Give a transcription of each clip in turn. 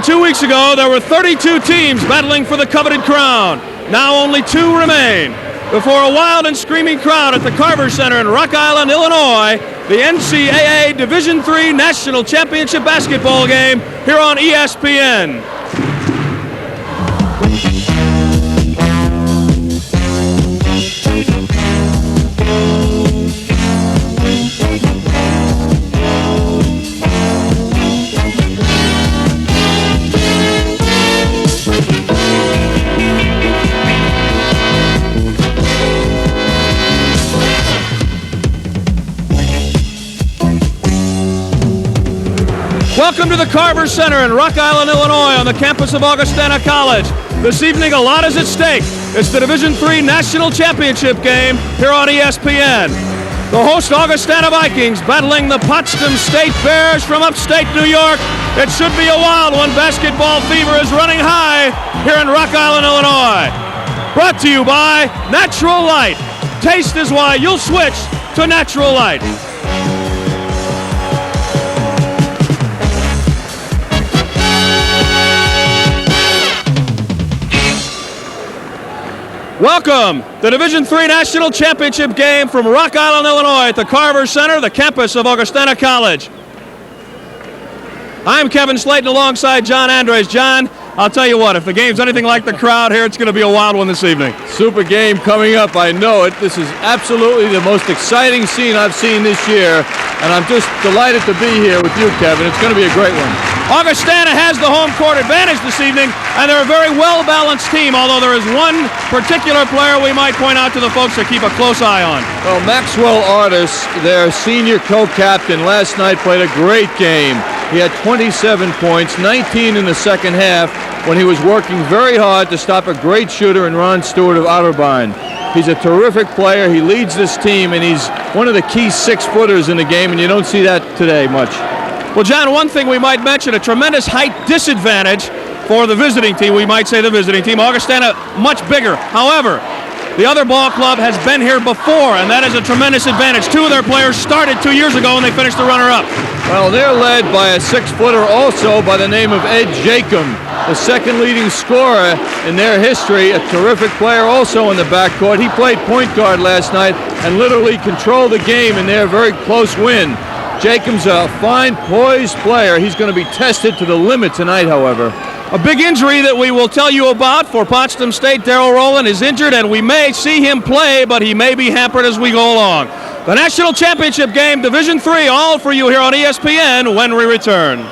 2 weeks ago, there were 32 teams battling for the coveted crown. Now only 2 remain. Before a wild and screaming crowd at the Carver Center in Rock Island, Illinois, the NCAA Division III National Championship Basketball game here on ESPN. Welcome to the Carver Center in Rock Island, Illinois on the campus of Augustana College. This evening, a lot is at stake. It's the Division III National Championship game here on ESPN. The host Augustana Vikings battling the Potsdam State Bears from upstate New York. It should be a wild one. Basketball fever is running high here in Rock Island, Illinois. Brought to you by Natural Light. Taste is why you'll switch to Natural Light. Welcome to the Division III National Championship game from Rock Island, Illinois at the Carver Center, the campus of Augustana College. I'm Kevin Slayton alongside John Andres. John, I'll tell you what, if the game's anything like the crowd here, it's going to be a wild one this evening. Super game coming up, I know it. This is absolutely the most exciting scene I've seen this year, and I'm just delighted to be here with you, Kevin. It's going to be a great one. Augustana has the home court advantage this evening, and they're a very well-balanced team, although there is one particular player we might point out to the folks to keep a close eye on. Well, Maxwell Artis, their senior co-captain, last night played a great game. He had 27 points, 19 in the second half, when he was working very hard to stop a great shooter in Ron Stewart of Otterbein. He's a terrific player. He leads this team, and he's one of the key 6-footers in the game, and you don't see that today much. Well, John, one thing we might mention, a tremendous height disadvantage for the visiting team. We might say the visiting team. Augustana much bigger. However, the other ball club has been here before, and that is a tremendous advantage. 2 of their players started 2 years ago, and they finished the runner-up. Well, they're led by a 6-footer also by the name of Ed Jacob, the second leading scorer in their history, a terrific player also in the backcourt. He played point guard last night and literally controlled the game in their very close win. Jacob's a fine, poised player. He's going to be tested to the limit tonight, however. A big injury that we will tell you about for Potsdam State. Daryl Rowland is injured, and we may see him play, but he may be hampered as we go along. The National Championship game, Division III, all for you here on ESPN when we return.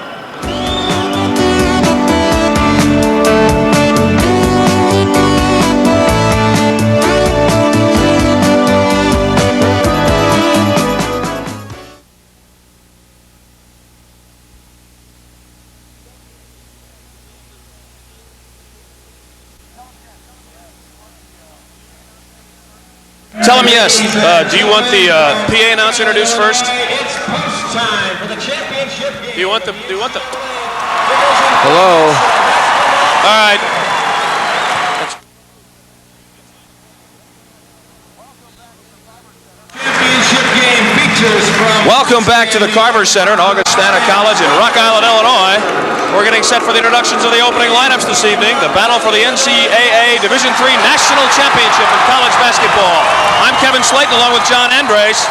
Tell him yes. Do you want the PA announcer introduced first? It's post time for the championship game. Do you want the? Hello. All right. Championship game features from. Welcome back to the Carver Center at Augustana College in Rock Island, Illinois. We're getting set for the introductions of the opening lineups this evening. The battle for the NCAA Division III National Championship in college basketball. I'm Kevin Slayton along with John Andres.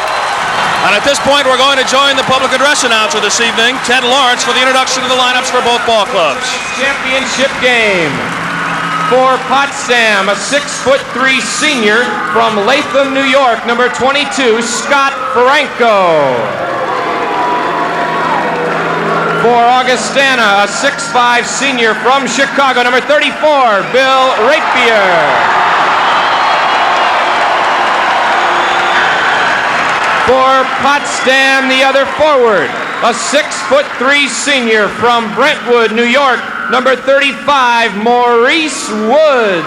And at this point, we're going to join the public address announcer this evening, Ted Lawrence, for the introduction of the lineups for both ball clubs. Championship game. For Potsdam, a 6'3" senior from Latham, New York, number 22, Scott Franco. For Augustana, a 6'5" senior from Chicago, number 34, Bill Rapier. For Potsdam, the other forward, a 6'3" senior from Brentwood, New York, number 35, Maurice Woods.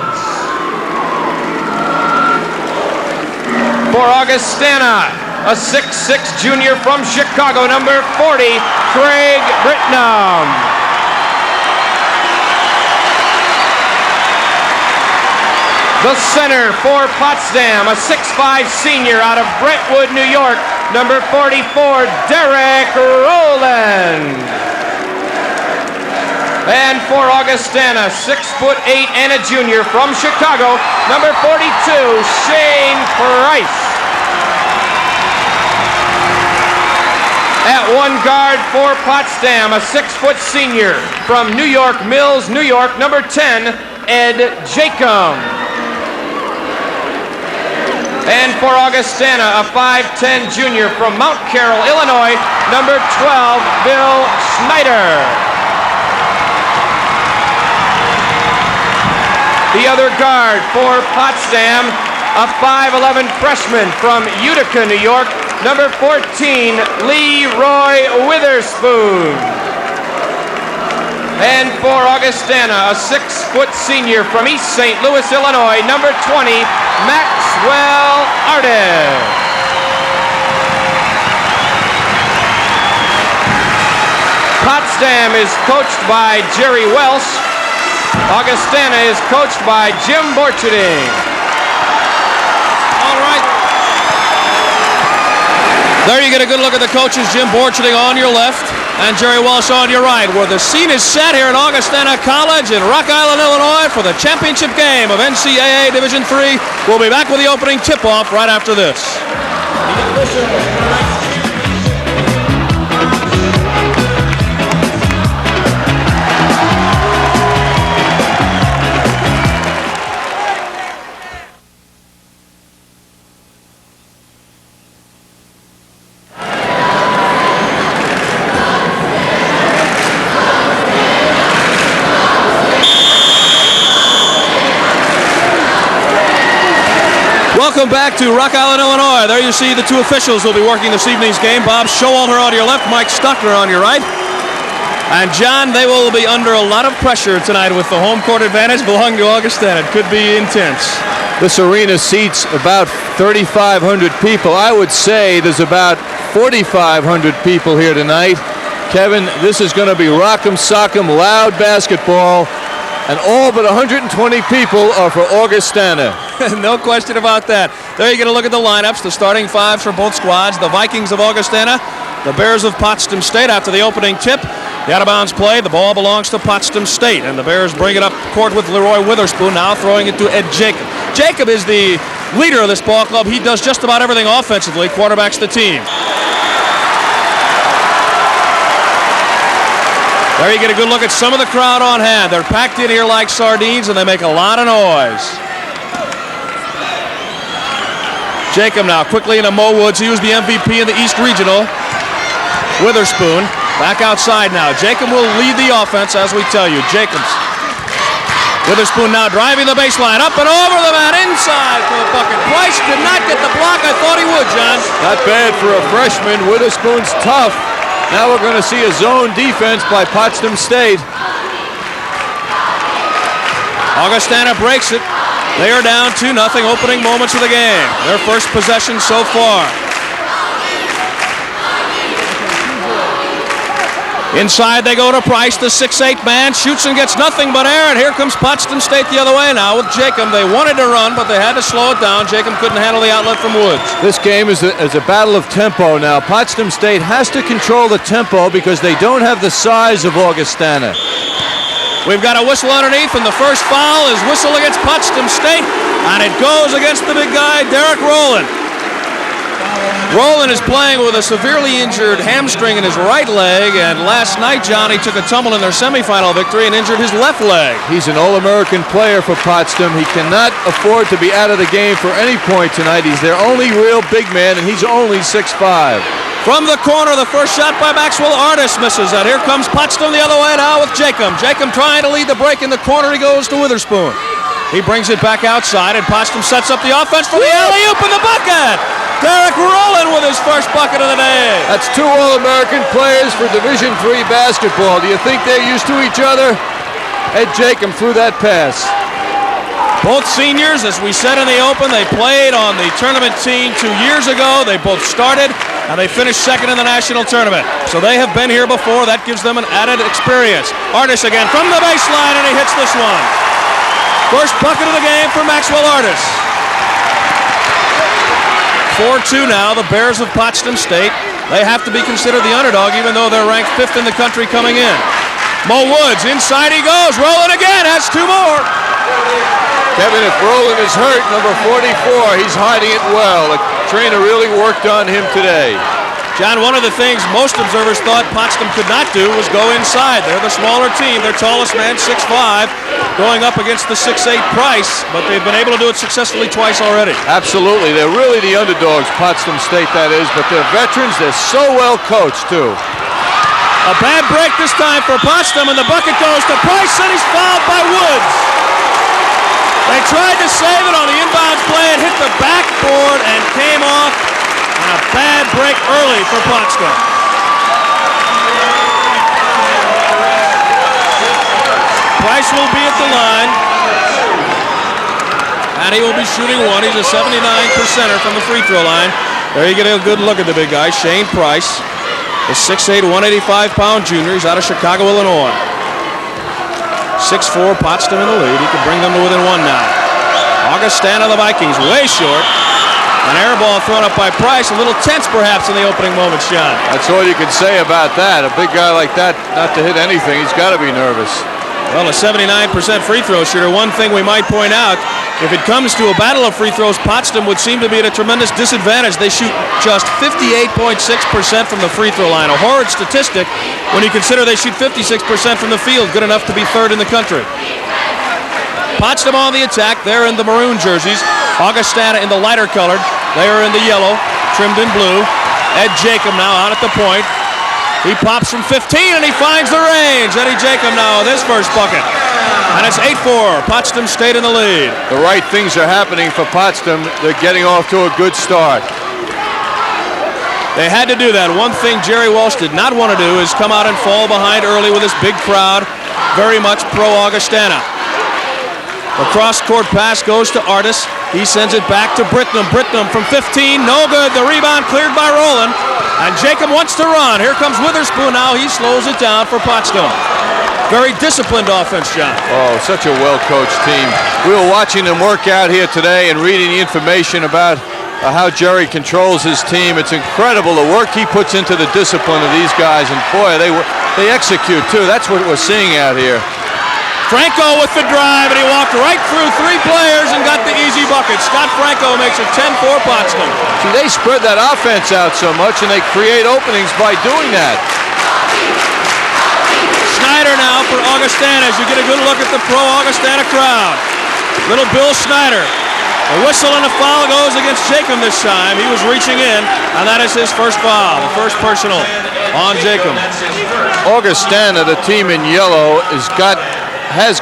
For Augustana, a 6'6" junior from Chicago, number 40, Craig Britnam. The center for Potsdam, a 6'5" senior out of Brentwood, New York, number 44, Derek Rowland. And for Augustana, 6'8" and a junior from Chicago, number 42, Shane Price. At one guard for Potsdam, a 6-foot senior from New York Mills, New York, number 10, Ed Jacob. And for Augustana, a 5'10" junior from Mount Carroll, Illinois, number 12, Bill Schneider. The other guard for Potsdam, a 5'11" freshman from Utica, New York, number 14, Leroy Witherspoon. And for Augustana, a 6-foot senior from East St. Louis, Illinois, number 20, Maxwell Artis. Potsdam is coached by Jerry Welsh. Augustana is coached by Jim Borcherding. All right. There you get a good look at the coaches, Jim Borcherding on your left and Jerry Welsh on your right, where the scene is set here at Augustana College in Rock Island, Illinois for the championship game of NCAA Division III. We'll be back with the opening tip-off right after this. Welcome back to Rock Island, Illinois. There you see the two officials who will be working this evening's game. Bob Showalter on your left, Mike Stuckner on your right. And John, they will be under a lot of pressure tonight with the home court advantage belonging to Augustana. It could be intense. This arena seats about 3,500 people. I would say there's about 4,500 people here tonight. Kevin, this is going to be rock'em sock'em, loud basketball. And all but 120 people are for Augustana. No question about that. There you get a look at the lineups, the starting fives for both squads. The Vikings of Augustana, the Bears of Potsdam State after the opening tip. The out-of-bounds play, the ball belongs to Potsdam State, and the Bears bring it up court with Leroy Witherspoon, now throwing it to Ed Jacob. Jacob is the leader of this ball club. He does just about everything offensively, quarterbacks the team. There you get a good look at some of the crowd on hand. They're packed in here like sardines, and they make a lot of noise. Jacob now quickly into Mo Woods. He was the MVP in the East Regional. Witherspoon back outside now. Jacob will lead the offense, as we tell you. Jacobs. Witherspoon now driving the baseline. Up and over the mat, inside for the bucket. Price did not get the block. I thought he would, John. Not bad for a freshman. Witherspoon's tough. Now we're going to see a zone defense by Potsdam State. Augustana breaks it. They are down 2-0, opening moments of the game. Their first possession so far. Inside they go to Price, the 6'8" man, shoots and gets nothing but air, and here comes Potsdam State the other way now with Jacob. They wanted to run, but they had to slow it down. Jacob couldn't handle the outlet from Woods. This game is a battle of tempo now. Potsdam State has to control the tempo because they don't have the size of Augustana. We've got a whistle underneath, and the first foul is whistled against Potsdam State, and it goes against the big guy, Derek Rowland. Rowland is playing with a severely injured hamstring in his right leg, and last night, Johnny took a tumble in their semifinal victory and injured his left leg. He's an All-American player for Potsdam. He cannot afford to be out of the game for any point tonight. He's their only real big man, and he's only 6'5". From the corner, the first shot by Maxwell Artis misses, and here comes Potsdam the other way now with Jacob. Jacob trying to lead the break in the corner. He goes to Witherspoon. He brings it back outside, and Potsdam sets up the offense for the alley-oop in the bucket. Derek Rowland with his first bucket of the day. That's two All-American players for Division III basketball. Do you think they're used to each other? Ed Jacob threw that pass. Both seniors, as we said in the open, they played on the tournament team 2 years ago. They both started, and they finished second in the national tournament. So they have been here before. That gives them an added experience. Artis again from the baseline, and he hits this one. First bucket of the game for Maxwell Artis. 4-2 now, the Bears of Potsdam State. They have to be considered the underdog, even though they're ranked 5th in the country coming in. Mo Woods, inside he goes. Rowland again, has 2 more. Kevin, if Rowland is hurt, number 44, he's hiding it well. The trainer really worked on him today. John, one of the things most observers thought Potsdam could not do was go inside. They're the smaller team. Their tallest man, 6'5", going up against the 6'8" Price, but they've been able to do it successfully twice already. Absolutely. They're really the underdogs, Potsdam State, that is, but they're veterans. They're so well coached, too. A bad break this time for Potsdam, and the bucket goes to Price, and he's fouled by Woods. They tried to save it on the inbounds play. It hit the backboard and came off. And a bad break early for Potsdam. Price will be at the line. And he will be shooting 1. He's a 79%er from the free throw line. There you get a good look at the big guy, Shane Price. The 6'8", 185-pound junior. He's out of Chicago, Illinois. 6'4", Potsdam in the lead. He could bring them to within 1 now. Augustana, the Vikings, way short. An air ball thrown up by Price, a little tense perhaps in the opening moments, John. That's all you can say about that. A big guy like that, not to hit anything, he's got to be nervous. Well, a 79% free throw shooter. One thing we might point out, if it comes to a battle of free throws, Potsdam would seem to be at a tremendous disadvantage. They shoot just 58.6% from the free throw line, a horrid statistic when you consider they shoot 56% from the field, good enough to be 3rd in the country. Potsdam on the attack. They're in the maroon jerseys. Augustana in the lighter colored. They are in the yellow, trimmed in blue. Ed Jacob now out at the point. He pops from 15 and he finds the range. Eddie Jacob now with his first bucket. And it's 8-4. Potsdam State in the lead. The right things are happening for Potsdam. They're getting off to a good start. They had to do that. One thing Jerry Walsh did not want to do is come out and fall behind early with this big crowd. Very much pro-Augustana. The cross-court pass goes to Artis. He sends it back to Britnam. Britnam from 15, no good. The rebound cleared by Rowland. And Jacob wants to run. Here comes Witherspoon now. He slows it down for Potsdam. Very disciplined offense, John. Oh, such a well-coached team. We were watching them work out here today and reading the information about how Jerry controls his team. It's incredible the work he puts into the discipline of these guys. And boy, they execute, too. That's what we're seeing out here. Franco with the drive, and he walked right through 3 players and got the easy bucket. Scott Franco makes it 10-4 Potsdam. See, they spread that offense out so much, and they create openings by doing that. Schneider now for Augustana as you get a good look at the pro-Augustana crowd. Little Bill Schneider. A whistle and a foul goes against Jacob this time. He was reaching in, and that is his first foul, the first personal on Jacob. Augustana, the team in yellow, has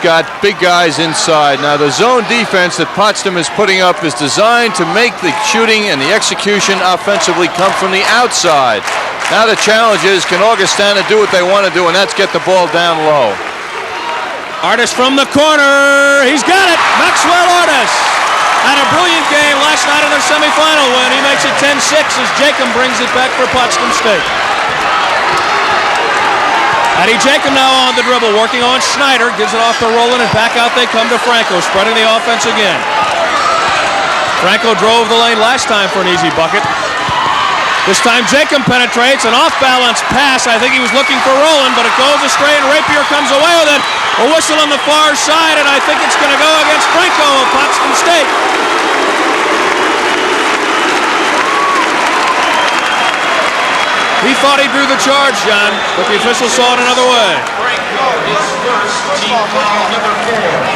got big guys inside. Now, the zone defense that Potsdam is putting up is designed to make the shooting and the execution offensively come from the outside. Now the challenge is, can Augustana do what they want to do, and that's get the ball down low. Artis from the corner. He's got it. Maxwell Artis had a brilliant game last night in their semifinal win. He makes it 10-6 as Jacob brings it back for Potsdam State. Eddie Jacob now on the dribble, working on Schneider. Gives it off to Rowland, and back out they come to Franco, spreading the offense again. Franco drove the lane last time for an easy bucket. This time Jacob penetrates, an off-balance pass. I think he was looking for Rowland, but it goes astray, and Rapier comes away with it. A whistle on the far side, and I think it's going to go against Franco of Potsdam State. He thought he drew the charge, John, but the official saw it another way.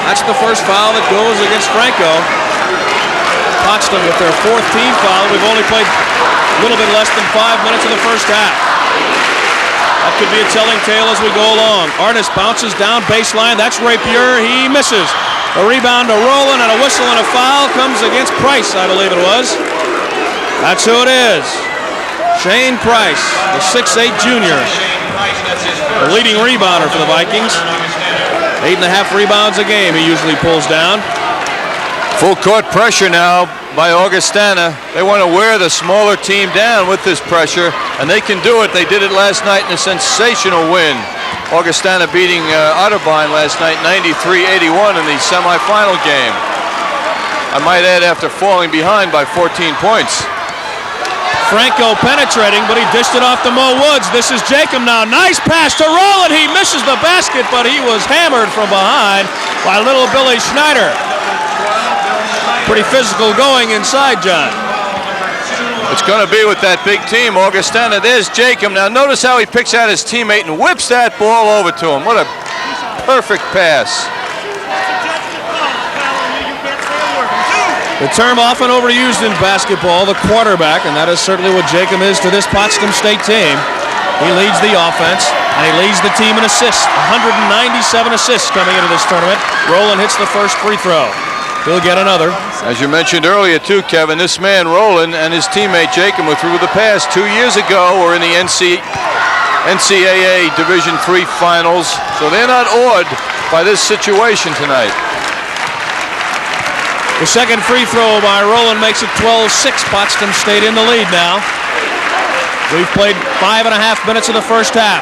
That's the first foul that goes against Franco. Potsdam with their 4th team foul. We've only played a little bit less than 5 minutes of the first half. That could be a telling tale as we go along. Artis bounces down baseline. That's Rapier. He misses. A rebound to Rowland, and a whistle and a foul comes against Price, I believe it was. That's who it is. Shane Price, the 6'8 junior, the leading rebounder for the Vikings. 8.5 rebounds a game he usually pulls down. Full court pressure now by Augustana. They want to wear the smaller team down with this pressure, and they can do it. They did it last night in a sensational win. Augustana beating Otterbein last night 93-81 in the semifinal game. I might add, after falling behind by 14 points. Franco penetrating, but he dished it off to Mo Woods. This is Jacob now. Nice pass to Rowland. He misses the basket, but he was hammered from behind by little Billy Schneider. Pretty physical going inside, John. It's going to be with that big team, Augustana. There's Jacob. Now notice how he picks out his teammate and whips that ball over to him. What a perfect pass. The term often overused in basketball, the quarterback, and that is certainly what Jacob is to this Potsdam State team. He leads the offense, and he leads the team in assists. 197 assists coming into this tournament. Rowland hits the first free throw. He'll get another. As you mentioned earlier, too, Kevin, this man, Rowland, and his teammate, Jacob, were through the pass 2 years ago. We're in the NCAA Division III Finals, so they're not awed by this situation tonight. The second free throw by Rowland makes it 12-6. Potsdam State in the lead now. We've played 5.5 minutes of the first half.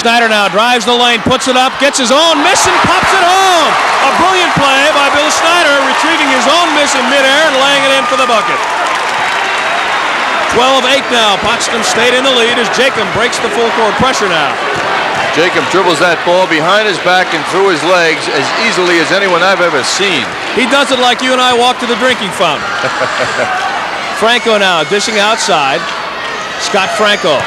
Schneider now drives the lane, puts it up, gets his own miss and pops it home. A brilliant play by Bill Schneider, retrieving his own miss in midair and laying it in for the bucket. 12-8 now. Potsdam State in the lead as Jacob breaks the full court pressure now. Jacob dribbles that ball behind his back and through his legs as easily as anyone I've ever seen. He does it like you and I walk to the drinking fountain. Franco now dishing outside. Scott Franco.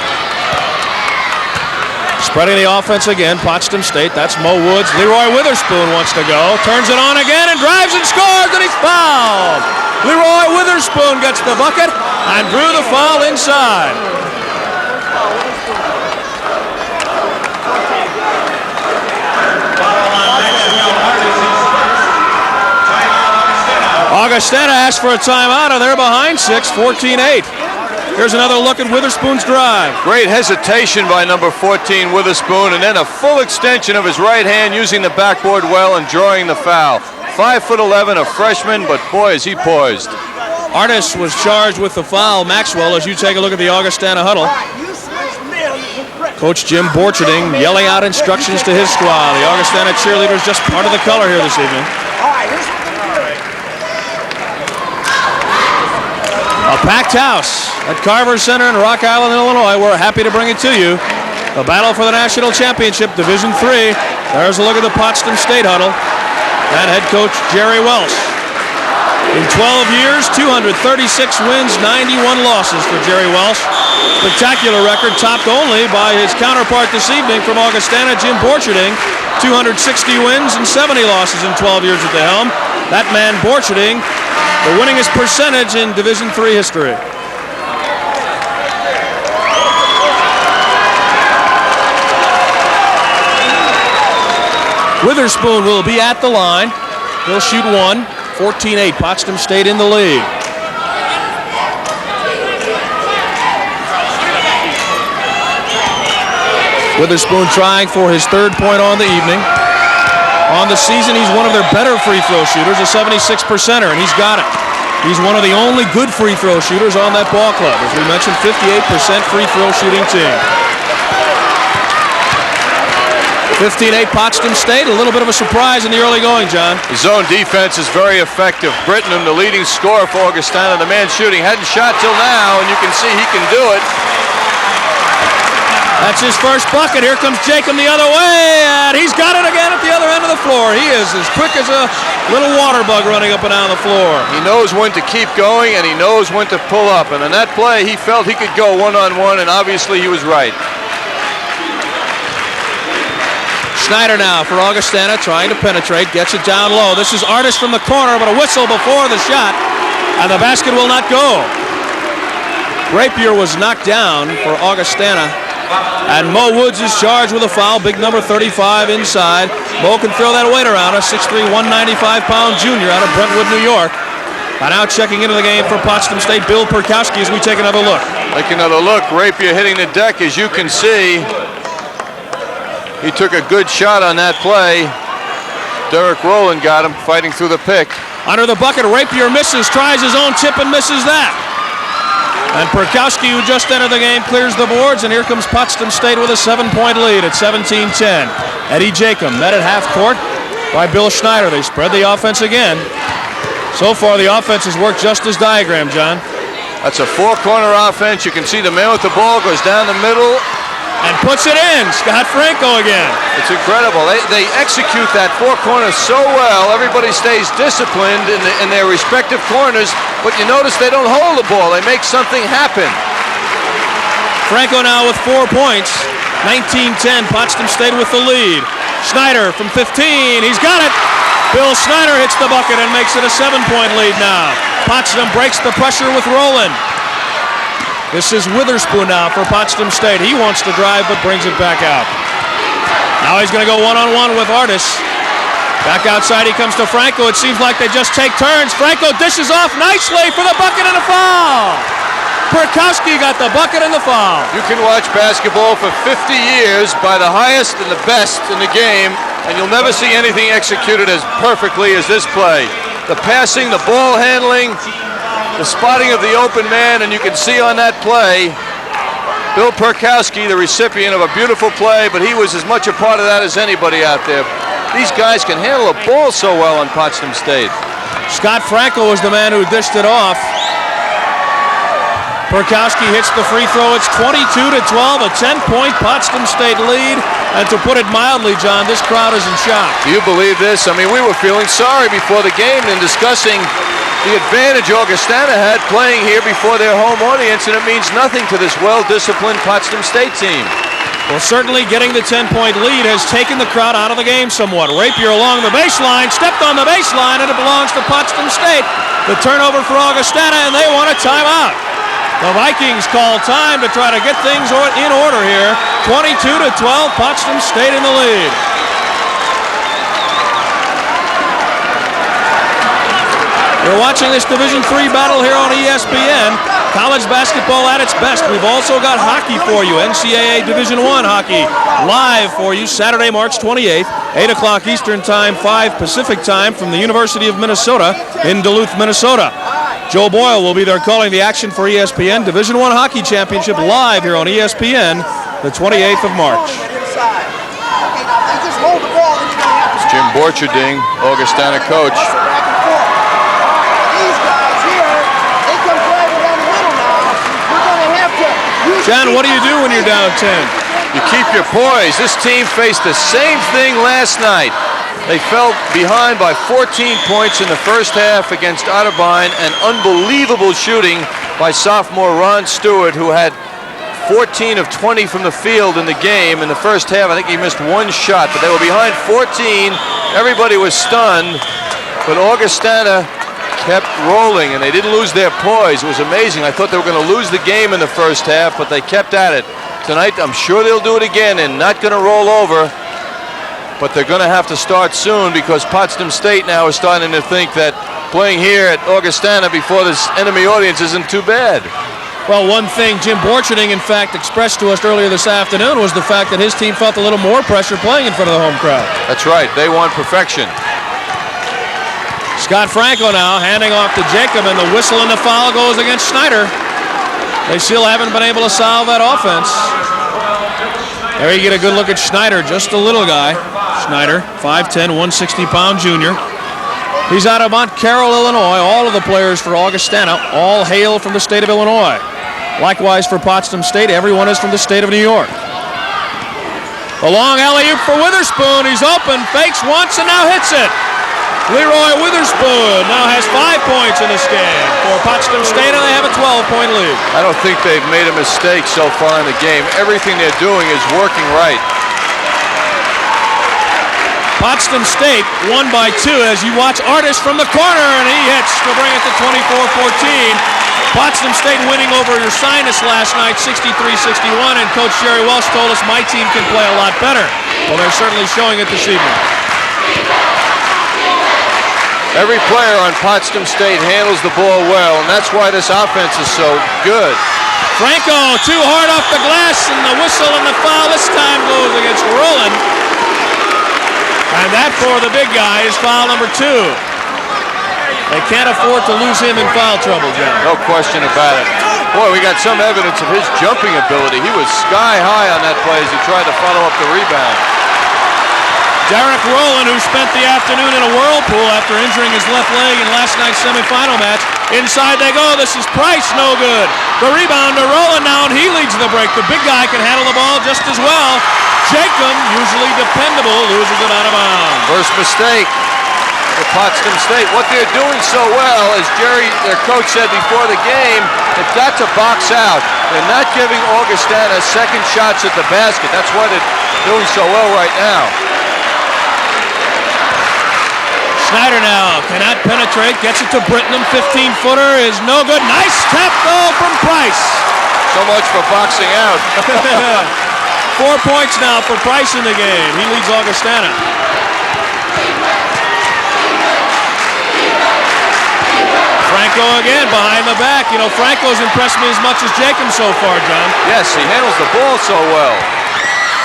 Spreading the offense again, Potsdam State. That's Mo Woods. Leroy Witherspoon wants to go. Turns it on again and drives and scores, and he's fouled. Leroy Witherspoon gets the bucket and drew the foul inside. Augustana asked for a timeout, and they're behind 6, 14-8. Here's another look at Witherspoon's drive. Great hesitation by number 14, Witherspoon, and then a full extension of his right hand using the backboard well and drawing the foul. 5'11", a freshman, but boy, is he poised. Artis was charged with the foul. Maxwell, as you take a look at the Augustana huddle. Coach Jim Borcherding yelling out instructions to his squad. The Augustana cheerleaders just part of the color here this evening. A packed house at Carver Center in Rock Island, Illinois. We're happy to bring it to you. The battle for the national championship, Division III. There's a look at the Potsdam State huddle. And head coach Jerry Welsh. In 12 years, 236 wins, 91 losses for Jerry Welsh. Spectacular record, topped only by his counterpart this evening from Augustana, Jim Borcherding. 260 wins and 70 losses in 12 years at the helm. That man, Borcherding, the winningest percentage in Division III history. Witherspoon will be at the line. He'll shoot one. 14-8. Potsdam State in the lead. Witherspoon trying for his third point on the evening. On the season, he's one of their better free throw shooters, a 76%er, and he's got it. He's one of the only good free throw shooters on that ball club. As we mentioned, 58% free throw shooting team. 15-8 Potsdam State, a little bit of a surprise in the early going, John. His zone defense is very effective. Brittenham, the leading scorer for Augustana, the man shooting, hadn't shot till now, and you can see he can do it. That's his first bucket. Here comes Jacob the other way, and he's got it again at the other end of the floor. He is as quick as a little water bug running up and down the floor. He knows when to keep going, and he knows when to pull up. And in that play, he felt he could go one-on-one, and obviously he was right. Schneider now for Augustana, trying to penetrate, gets it down low. This is Artis from the corner, but a whistle before the shot, and the basket will not go. Rapier was knocked down for Augustana, and Mo Woods is charged with a foul, big number 35 inside. Mo can throw that weight around, a 6'3", 195-pound junior out of Brentwood, New York. And now checking into the game for Potsdam State, Bill Perkowski, as we take another look. Take another look. Rapier hitting the deck, as you can see. He took a good shot on that play. Derek Rowland got him fighting through the pick. Under the bucket, Rapier misses, tries his own tip and misses that. And Perkowski, who just entered the game, clears the boards, and here comes Potsdam State with a 7-point lead at 17-10. Eddie Jacob met at half court by Bill Schneider. They spread the offense again. So far, the offense has worked just as diagrammed, John. That's a four-corner offense. You can see the man with the ball goes down the middle. And puts it in. Scott Franco again. It's incredible. They execute that four corners so well. Everybody stays disciplined in their respective corners, but you notice they don't hold the ball. They make something happen. Franco now with 4 points. 19-10, Potsdam State with the lead. Schneider from 15. He's got it. Bill Schneider hits the bucket and makes it a 7-point lead now. Potsdam breaks the pressure with Rowland. This is Witherspoon now for Potsdam State. He wants to drive but brings it back out. Now he's going to go one-on-one with Artis. Back outside he comes to Franco. It seems like they just take turns. Franco dishes off nicely for the bucket and a foul. Perkowski got the bucket and the foul. You can watch basketball for 50 years by the highest and the best in the game, and you'll never see anything executed as perfectly as this play. The passing, the ball handling, the spotting of the open man, and you can see on that play, Bill Perkowski, the recipient of a beautiful play, but he was as much a part of that as anybody out there. These guys can handle a ball so well on Potsdam State. Scott Franco was the man who dished it off. Perkowski hits the free throw. It's 22-12, a 10-point Potsdam State lead. And to put it mildly, John, this crowd is in shock. Do you believe this? I mean, we were feeling sorry before the game and discussing the advantage Augustana had playing here before their home audience, and it means nothing to this well-disciplined Potsdam State team. Well, certainly getting the 10-point lead has taken the crowd out of the game somewhat. Rapier along the baseline, stepped on the baseline, and it belongs to Potsdam State. The turnover for Augustana, and they want a timeout. The Vikings call time to try to get things in order here. 22-12, Potsdam State in the lead. You're watching this Division III battle here on ESPN. College basketball at its best. We've also got hockey for you. NCAA Division I hockey live for you Saturday, March 28th, 8 o'clock Eastern Time, 5 Pacific Time from the University of Minnesota in Duluth, Minnesota. Joe Boyle will be there calling the action for ESPN Division I Hockey Championship live here on ESPN the 28th of March. Jim Borcherding, Augustana coach. John, what do you do when you're down 10? You keep your poise. This team faced the same thing last night. They fell behind by 14 points in the first half against Otterbein, and unbelievable shooting by sophomore Ron Stewart, who had 14 of 20 from the field in the game. In the first half, I think he missed one shot, but they were behind 14. Everybody was stunned, but Augustana kept rolling, and they didn't lose their poise. It was amazing. I thought they were going to lose the game in the first half, but they kept at it. Tonight, I'm sure they'll do it again and not going to roll over, but they're going to have to start soon, because Potsdam State now is starting to think that playing here at Augustana before this enemy audience isn't too bad. Well, one thing Jim Borcherding, in fact, expressed to us earlier this afternoon was the fact that his team felt a little more pressure playing in front of the home crowd. That's right. They want perfection. Scott Franco now handing off to Jacob, and the whistle and the foul goes against Schneider. They still haven't been able to solve that offense. There you get a good look at Schneider, just a little guy. Schneider, 5'10", 160-pound junior. He's out of Mount Carroll, Illinois. All of the players for Augustana all hail from the state of Illinois. Likewise for Potsdam State, everyone is from the state of New York. The long alley-oop for Witherspoon. He's open, fakes once, and now hits it. Leroy Witherspoon now has 5 points in this game for Potsdam State, and they have a 12-point lead. I don't think they've made a mistake so far in the game. Everything they're doing is working right. Potsdam State won by 2 as you watch Artis from the corner, and he hits to bring it to 24-14. Potsdam State winning over Ursinus last night, 63-61, and Coach Jerry Welsh told us my team can play a lot better. Well, they're certainly showing it this evening. Every player on Potsdam State handles the ball well, and that's why this offense is so good. Franco too hard off the glass, and the whistle and the foul this time goes against Rowland. And that for the big guy is foul number 2. They can't afford to lose him in foul trouble, John. No question about it. Boy, we got some evidence of his jumping ability. He was sky high on that play as he tried to follow up the rebound. Derek Rowland, who spent the afternoon in a whirlpool after injuring his left leg in last night's semifinal match, Inside they go. This is Price, no good. The rebound to Rowland now, and he leads the break. The big guy can handle the ball just as well. Jacob, usually dependable, loses it out of bounds. First mistake for Potsdam State. What they're doing so well, as Jerry, their coach, said before the game, they've got to box out. They're not giving Augustana second shots at the basket. That's why they're doing so well right now. Snyder now cannot penetrate, gets it to Brittenham. 15-footer is no good. Nice tap goal from Price. So much for boxing out. 4 points now for Price in the game. He leads Augustana. Franco again behind the back. You know, Franco's impressed me as much as Jacob so far, John. Yes, he handles the ball so well.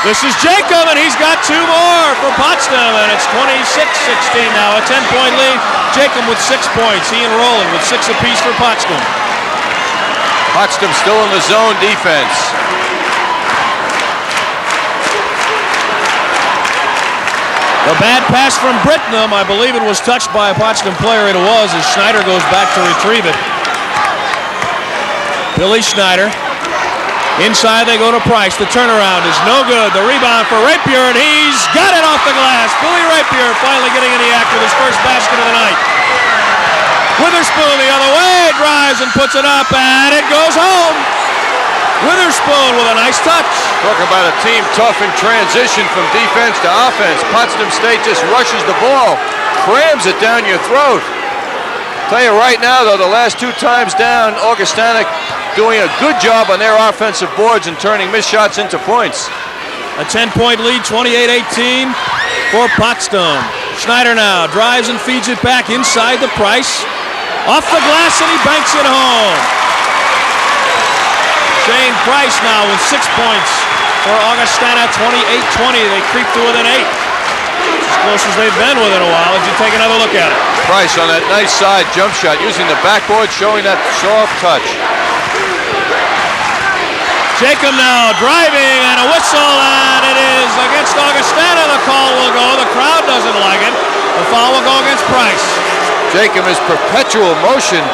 This is Jacob, and he's got 2 more for Potsdam, and it's 26-16 now, a 10-point lead. Jacob with 6 points. He and Rowland with 6 apiece for Potsdam. Potsdam still in the zone defense. The bad pass from Brittenham, I believe it was touched by a Potsdam player. It was, as Schneider goes back to retrieve it. Billy Schneider. Inside they go to Price. The turnaround is no good. The rebound for Rapier, and he's got it off the glass. Billy Rapier finally getting in the act with his first basket of the night. Witherspoon the other way, drives and puts it up, and it goes home. Witherspoon with a nice touch. Talk about a team tough in transition from defense to offense. Potsdam State just rushes the ball, crams it down your throat. Tell you right now, though, the last 2 times down, Augustana doing a good job on their offensive boards and turning missed shots into points. A 10-point lead, 28-18 for Potsdam. Schneider now drives and feeds it back inside the Price. Off the glass, and he banks it home. Shane Price now with 6 points for Augustana, 28-20. They creep to within 8. As close as they've been within a while. As you take another look at it. Price on that nice side jump shot, using the backboard, showing that soft touch. Jacob now driving, and a whistle, and it is against Augustana. The call will go. The crowd doesn't like it. The foul will go against Price. Jacob is perpetual motion.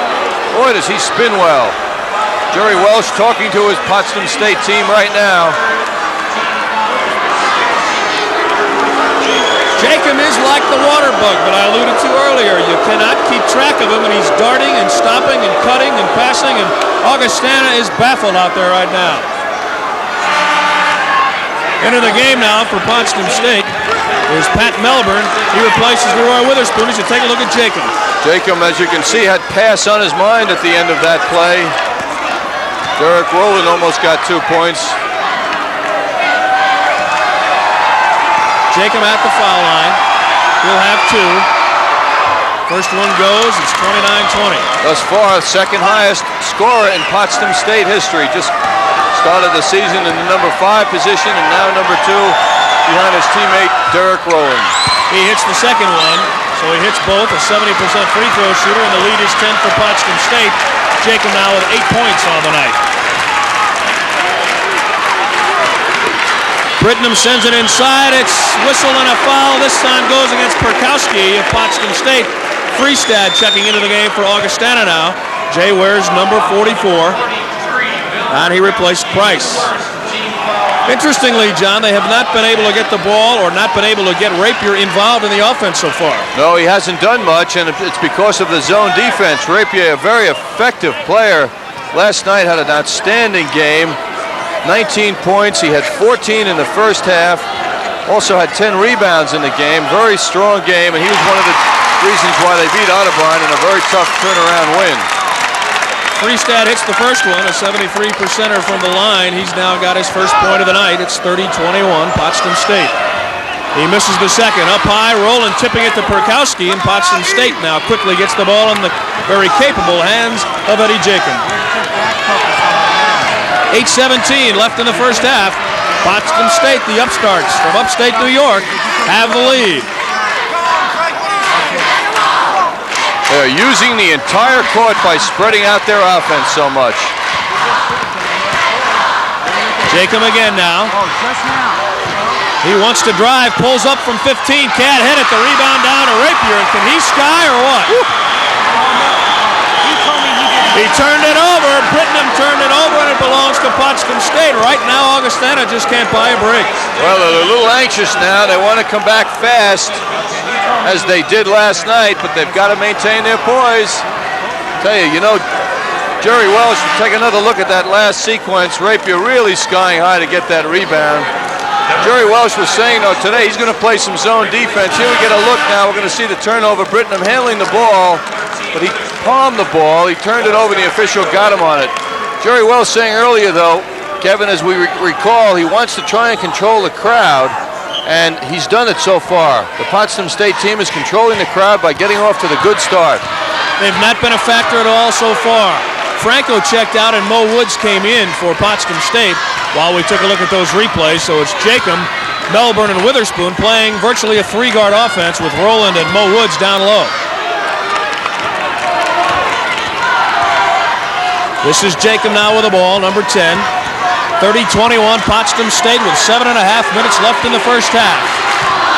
Boy, does he spin well. Jerry Welsh talking to his Potsdam State team right now. Jacob is like the water bug that I alluded to earlier. You cannot keep track of him, and he's darting and stopping and cutting and passing, and Augustana is baffled out there right now. Into the game now for Potsdam State is Pat Melbourne. He replaces Leroy Witherspoon. As you take a look at Jacob. Jacob, as you can see, had pass on his mind at the end of that play. Derek Rowland almost got 2 points. Jacob at the foul line. He'll have 2. First one goes. It's 29-20. Thus far, second highest scorer in Potsdam State history. Just started the season in the number 5 position, and now number 2 behind his teammate Derek Rowland. He hits the second one, so he hits both. A 70% free throw shooter, and the lead is 10 for Potsdam State. Jacob now with 8 points on the night. Brittenham sends it inside. It's whistle and a foul. This time goes against Perkowski of Potsdam State. Freestad checking into the game for Augustana now. Jay wears number 44. And he replaced Price. Interestingly, John, they have not been able to get the ball or not been able to get Rapier involved in the offense so far. No, he hasn't done much, and it's because of the zone defense. Rapier, a very effective player, last night had an outstanding game. 19 points. He had 14 in the first half. Also had 10 rebounds in the game. Very strong game, and he was one of the reasons why they beat Audubon in a very tough turnaround win. Freestad hits the first one, a 73%er from the line. He's now got his first point of the night. It's 30-21, Potsdam State. He misses the second. Up high, Rowland tipping it to Perkowski, and Potsdam State now quickly gets the ball in the very capable hands of Eddie Jacob. 8:17 left in the first half. Potsdam State, the upstarts from upstate New York, have the lead. They're using the entire court by spreading out their offense so much. Jacob again now. He wants to drive, pulls up from 15, can't hit it. The rebound down to Rapier. Can he sky or what? He turned it over. Brittenham turned it over, and it belongs to Potsdam State. Right now, Augustana just can't buy a break. Well, they're a little anxious now. They want to come back fast, as they did last night, but they've got to maintain their poise. Tell you, Jerry Welsh, take another look at that last sequence. Rapier really skying high to get that rebound. Jerry Welsh was saying, though, today he's going to play some zone defense. Here we get a look now. We're going to see the turnover. Brittenham handling the ball, but he palmed the ball. He turned it over, and the official got him on it. Jerry Welsh saying earlier, though, Kevin, as we recall, he wants to try and control the crowd, and he's done it so far. The Potsdam State team is controlling the crowd by getting off to the good start. They've not been a factor at all so far. Franco checked out, and Mo Woods came in for Potsdam State while we took a look at those replays. So it's Jacob, Melbourne, and Witherspoon playing virtually a three-guard offense with Rowland and Mo Woods down low. This is Jacob now with the ball, number 10. 30-21, Potsdam State with 7.5 minutes left in the first half.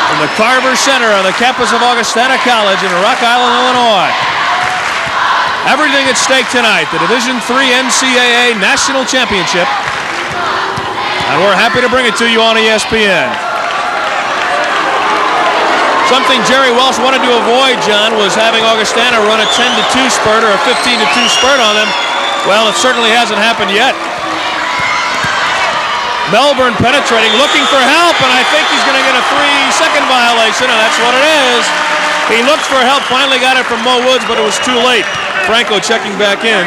From the Carver Center on the campus of Augustana College in Rock Island, Illinois. Everything at stake tonight, the Division III NCAA National Championship. And we're happy to bring it to you on ESPN. Something Jerry Welsh wanted to avoid, John, was having Augustana run a 10-2 spurt or a 15-2 spurt on them. Well, it certainly hasn't happened yet. Melbourne penetrating, looking for help, and I think he's going to get a 3-second violation, and that's what it is. He looked for help, finally got it from Mo Woods, but it was too late. Franco checking back in,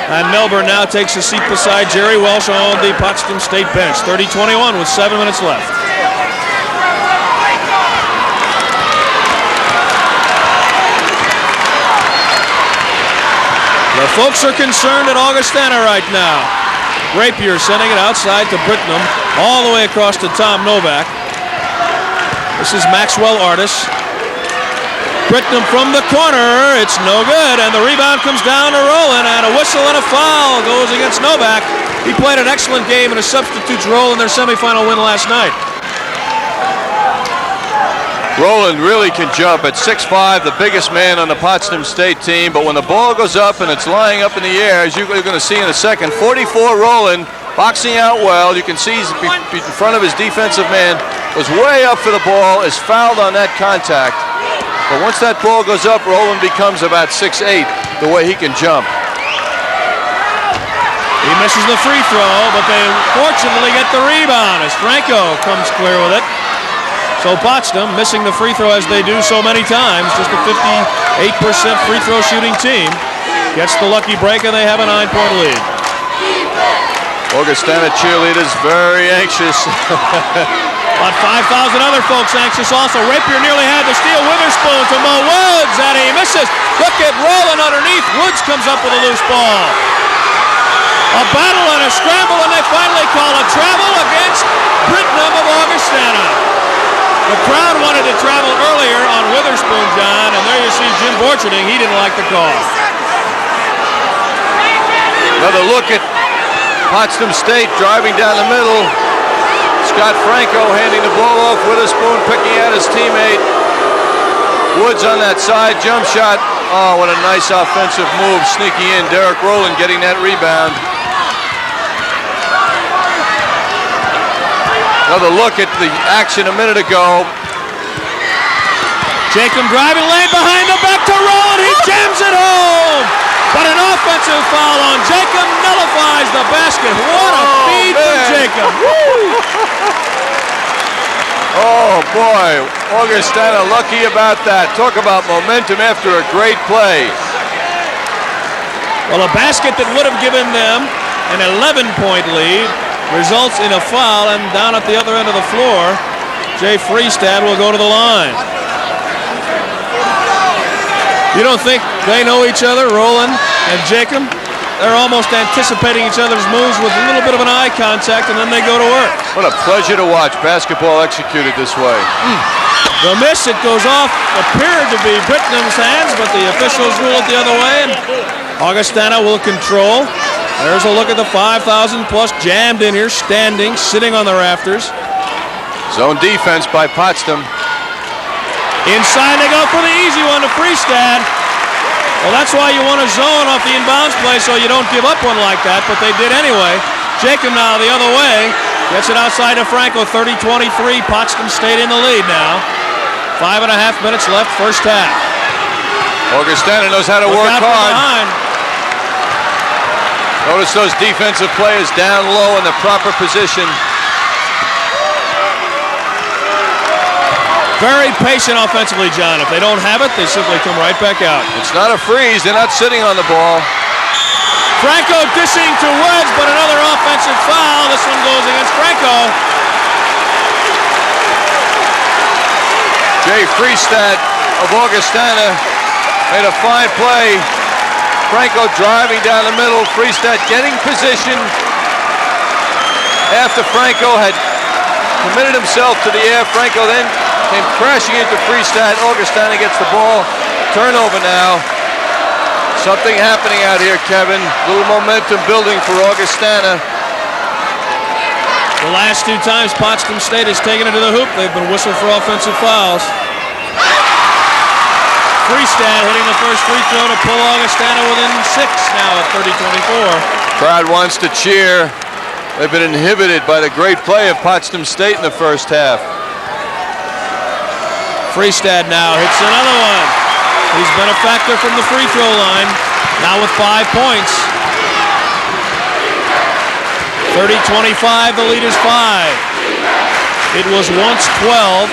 and Melbourne now takes a seat beside Jerry Welsh on the Potsdam State bench. 30-21 with 7 minutes left. The folks are concerned at Augustana right now. Rapier sending it outside to Brittenham, all the way across to Tom Novak. This is Maxwell Artis. Brittenham from the corner, it's no good, and the rebound comes down to Rowland, and a whistle and a foul goes against Novak. He played an excellent game in a substitute's role in their semifinal win last night. Rowland really can jump at 6'5", the biggest man on the Potsdam State team, but when the ball goes up and it's lying up in the air, as you're going to see in a second, 44 Rowland, boxing out well. You can see he's in front of his defensive man, was way up for the ball, is fouled on that contact. But once that ball goes up, Rowland becomes about 6'8", the way he can jump. He misses the free throw, but they fortunately get the rebound as Franco comes clear with it. So Potsdam, missing the free throw as they do so many times, just a 58% free throw shooting team, gets the lucky break, and they have a 9-point lead. Augustana cheerleaders very anxious. About 5,000 other folks anxious also. Rapier nearly had the steal. Witherspoon to Mo Woods, and he misses. Look at Rowland underneath. Woods comes up with a loose ball. A battle and a scramble, and they finally call a travel against Brittenham of Augustana. The crowd wanted to travel earlier on Witherspoon, John, and there you see Jim Borcherding. He didn't like the call. Another look at Potsdam State driving down the middle. Scott Franco handing the ball off. Witherspoon picking out his teammate. Woods on that side, jump shot. Oh, what a nice offensive move, sneaking in. Derek Rowland getting that rebound. Another look at the action a minute ago. Jacob driving lane behind the back to Rowland. He jams it home. But an offensive foul on Jacob nullifies the basket. What a feed from Jacob. Oh, boy. Augustana lucky about that. Talk about momentum after a great play. Well, a basket that would have given them an 11-point lead results in a foul, and down at the other end of the floor, Jay Freestad will go to the line. You don't think they know each other, Rowland and Jacob? They're almost anticipating each other's moves with a little bit of an eye contact, and then they go to work. What a pleasure to watch basketball executed this way. The miss, it goes off, appeared to be Brittenham's hands, but the officials rule it the other way, and Augustana will control. There's a look at the 5,000 plus jammed in here, standing, sitting on the rafters. Zone defense by Potsdam. Inside they go for the easy one to Freestad. Well, that's why you want to zone off the inbounds play so you don't give up one like that, but they did anyway. Jacob now the other way. Gets it outside to Franco, 30-23. Potsdam State in the lead now. 5.5 minutes left, first half. Augustana knows how to work hard. Notice those defensive players down low in the proper position. Very patient offensively, John. If they don't have it, they simply come right back out. It's not a freeze. They're not sitting on the ball. Franco dishing to Woods, but another offensive foul. This one goes against Franco. Jay Freestad of Augustana made a fine play. Franco driving down the middle. Freestad getting position after Franco had committed himself to the air. Franco then came crashing into Freestad. Augustana gets the ball. Turnover now. Something happening out here, Kevin. A little momentum building for Augustana. The last two times Potsdam State has taken it to the hoop, they've been whistled for offensive fouls. Freestad hitting the first free throw to pull Augustana within 6 now at 30-24. Crowd wants to cheer. They've been inhibited by the great play of Potsdam State in the first half. Freestad now hits another one. He's been a factor from the free throw line, now with 5 points. 30-25, the lead is 5. It was once 12.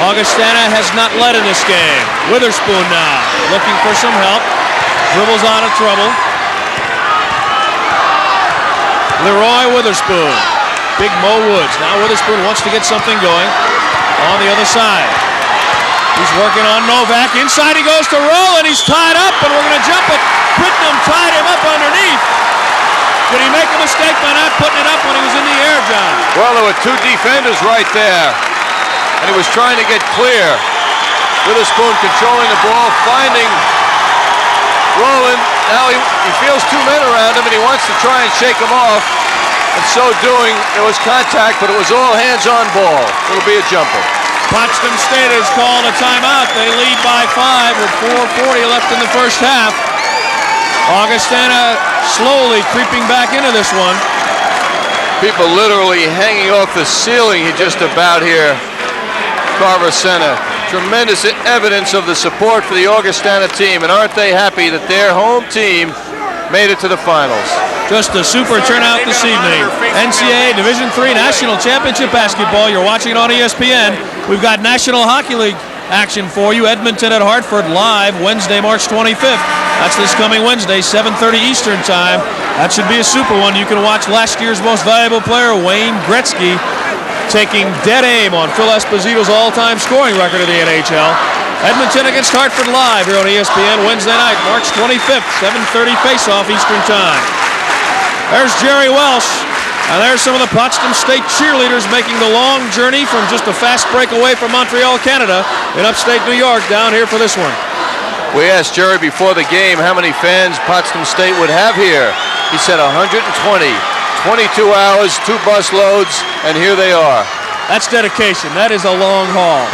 Augustana has not led in this game. Witherspoon now, looking for some help. Dribbles out of trouble. Leroy Witherspoon. Big Mo Woods. Now Witherspoon wants to get something going on the other side. He's working on Novak. Inside he goes to roll, and he's tied up, and we're going to jump it. Britnum tied him up underneath. Did he make a mistake by not putting it up when he was in the air, John? Well, there were two defenders right there, and he was trying to get clear. Witherspoon controlling the ball, finding Rowland. Now he feels two men around him, and he wants to try and shake him off. And so doing, there was contact, but it was all hands-on ball. It'll be a jumper. Potsdam State has called a timeout. They lead by 5 with 4:40 left in the first half. Augustana slowly creeping back into this one. People literally hanging off the ceiling just about here. Carver Center. Tremendous evidence of the support for the Augustana team, and aren't they happy that their home team made it to the finals? Just a super turnout this evening. NCAA Division III National Championship Basketball. You're watching it on ESPN. We've got National Hockey League action for you. Edmonton at Hartford live Wednesday, March 25th. That's this coming Wednesday, 7:30 Eastern Time. That should be a super one. You can watch last year's most valuable player, Wayne Gretzky, taking dead aim on Phil Esposito's all-time scoring record of the NHL. Edmonton against Hartford live here on ESPN Wednesday night, March 25th, 7:30 face-off Eastern Time. There's Jerry Welsh, and there's some of the Potsdam State cheerleaders making the long journey from just a fast break away from Montreal, Canada, in upstate New York, down here for this one. We asked Jerry before the game how many fans Potsdam State would have here. He said 120, 22 hours, 2 bus loads, and here they are. That's dedication. That is a long haul.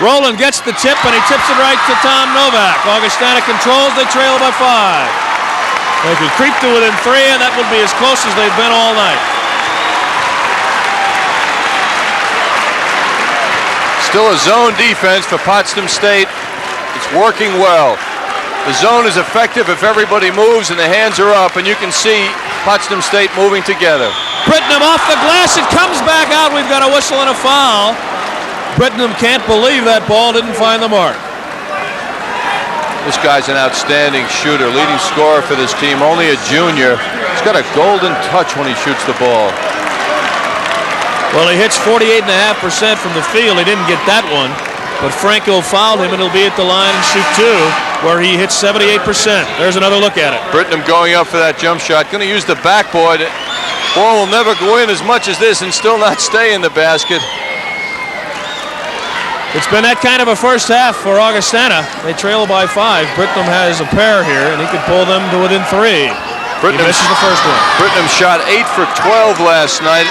Rowland gets the tip, and he tips it right to Tom Novak. Augustana controls. They trail by 5. They could creep to within 3, and that would be as close as they've been all night. Still a zone defense for Potsdam State. It's working well. The zone is effective if everybody moves and the hands are up, and you can see Potsdam State moving together. Britnum off the glass. It comes back out. We've got a whistle and a foul. Britnum can't believe that ball didn't find the mark. This guy's an outstanding shooter, leading scorer for this team, only a junior. He's got a golden touch when he shoots the ball. Well, he hits 48.5% from the field. He didn't get that one, but Franco fouled him, and he'll be at the line and shoot 2, where he hits 78%. There's another look at it. Britnum going up for that jump shot. Going to use the backboard. Ball will never go in as much as this and still not stay in the basket. It's been that kind of a first half for Augustana. They trail by 5. Britnum has a pair here, and he could pull them to within 3. He misses the first one. Britnum shot 8 for 12 last night.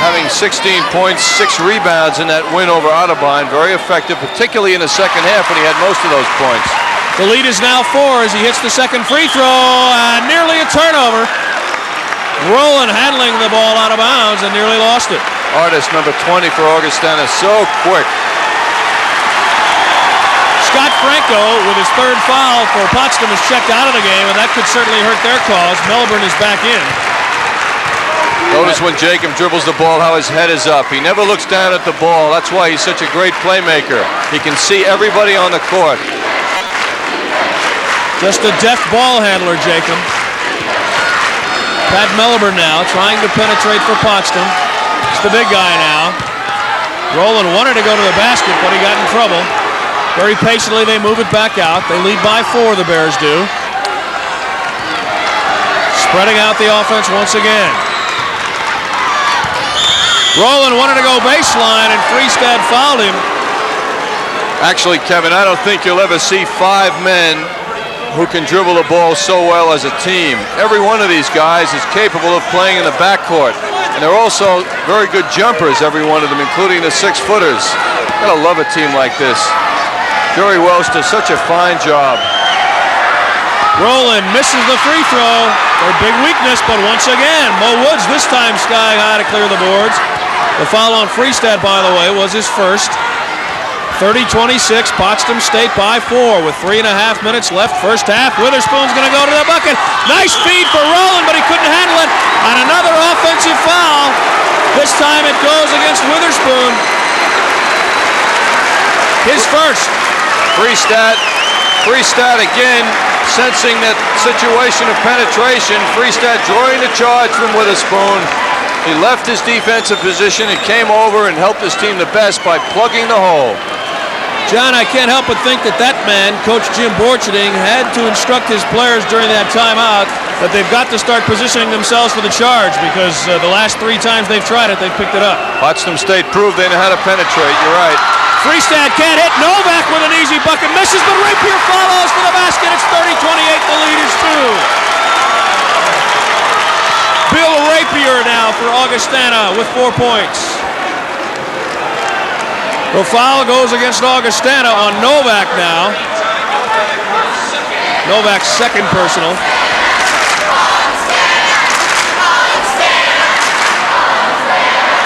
having 16 points, 6 rebounds in that win over Audubon. Very effective, particularly in the second half when he had most of those points. The lead is now 4 as he hits the second free throw, and nearly a turnover. Rowland handling the ball out of bounds and nearly lost it. Artist, number 20 for Augustana, so quick. Scott Franco, with his third foul for Potsdam, is checked out of the game, and that could certainly hurt their cause. Melbourne is back in. Notice when Jacob dribbles the ball how his head is up. He never looks down at the ball. That's why he's such a great playmaker. He can see everybody on the court. Just a deft ball handler, Jacob. Pat Melbourne now trying to penetrate for Potsdam. It's the big guy now. Rowland wanted to go to the basket, but he got in trouble. Very patiently, they move it back out. They lead by 4, the Bears do. Spreading out the offense once again. Rowland wanted to go baseline, and Freestad fouled him. Actually, Kevin, I don't think you'll ever see 5 men who can dribble the ball so well as a team. Every one of these guys is capable of playing in the backcourt. And they're also very good jumpers, every one of them, including the 6-footers. Gotta love a team like this. Jerry Welsh does such a fine job. Rowland misses the free throw. Their big weakness, but once again, Mo Woods this time sky high to clear the boards. The foul on Freestad, by the way, was his first. 30-26, Potsdam State by 4 with 3.5 minutes left first half. Witherspoon's going to go to the bucket. Nice feed for Rowland, but he couldn't handle it. And another offensive foul. This time it goes against Witherspoon. His first. Freestad again, sensing that situation of penetration. Freestad drawing the charge from Witherspoon. He left his defensive position and came over and helped his team the best by plugging the hole. John, I can't help but think that man, Coach Jim Borcherding, had to instruct his players during that timeout that they've got to start positioning themselves for the charge, because the last 3 times they've tried it, they've picked it up. Potsdam State proved they know how to penetrate, you're right. Freestad can't hit. Novak with an easy bucket. Misses, but Rapier follows for the basket. It's 30-28. The lead is 2. Bill Rapier now for Augustana with 4 points. The foul goes against Augustana on Novak now. Novak's second personal.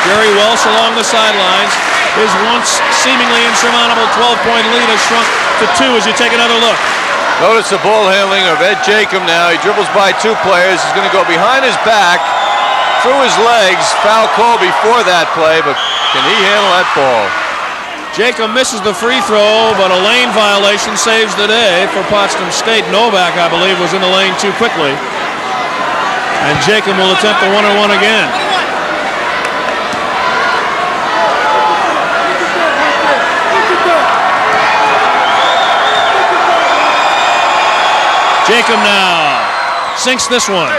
Jerry Welsh along the sidelines. His once seemingly insurmountable 12-point lead has shrunk to 2 as you take another look. Notice the ball handling of Ed Jacob now. He dribbles by 2 players. He's going to go behind his back, through his legs. Foul call before that play, but can he handle that ball? Jacob misses the free throw, but a lane violation saves the day for Potsdam State. Novak, I believe, was in the lane too quickly. And Jacob will attempt the 1-on-1 again. Jacob now sinks this one.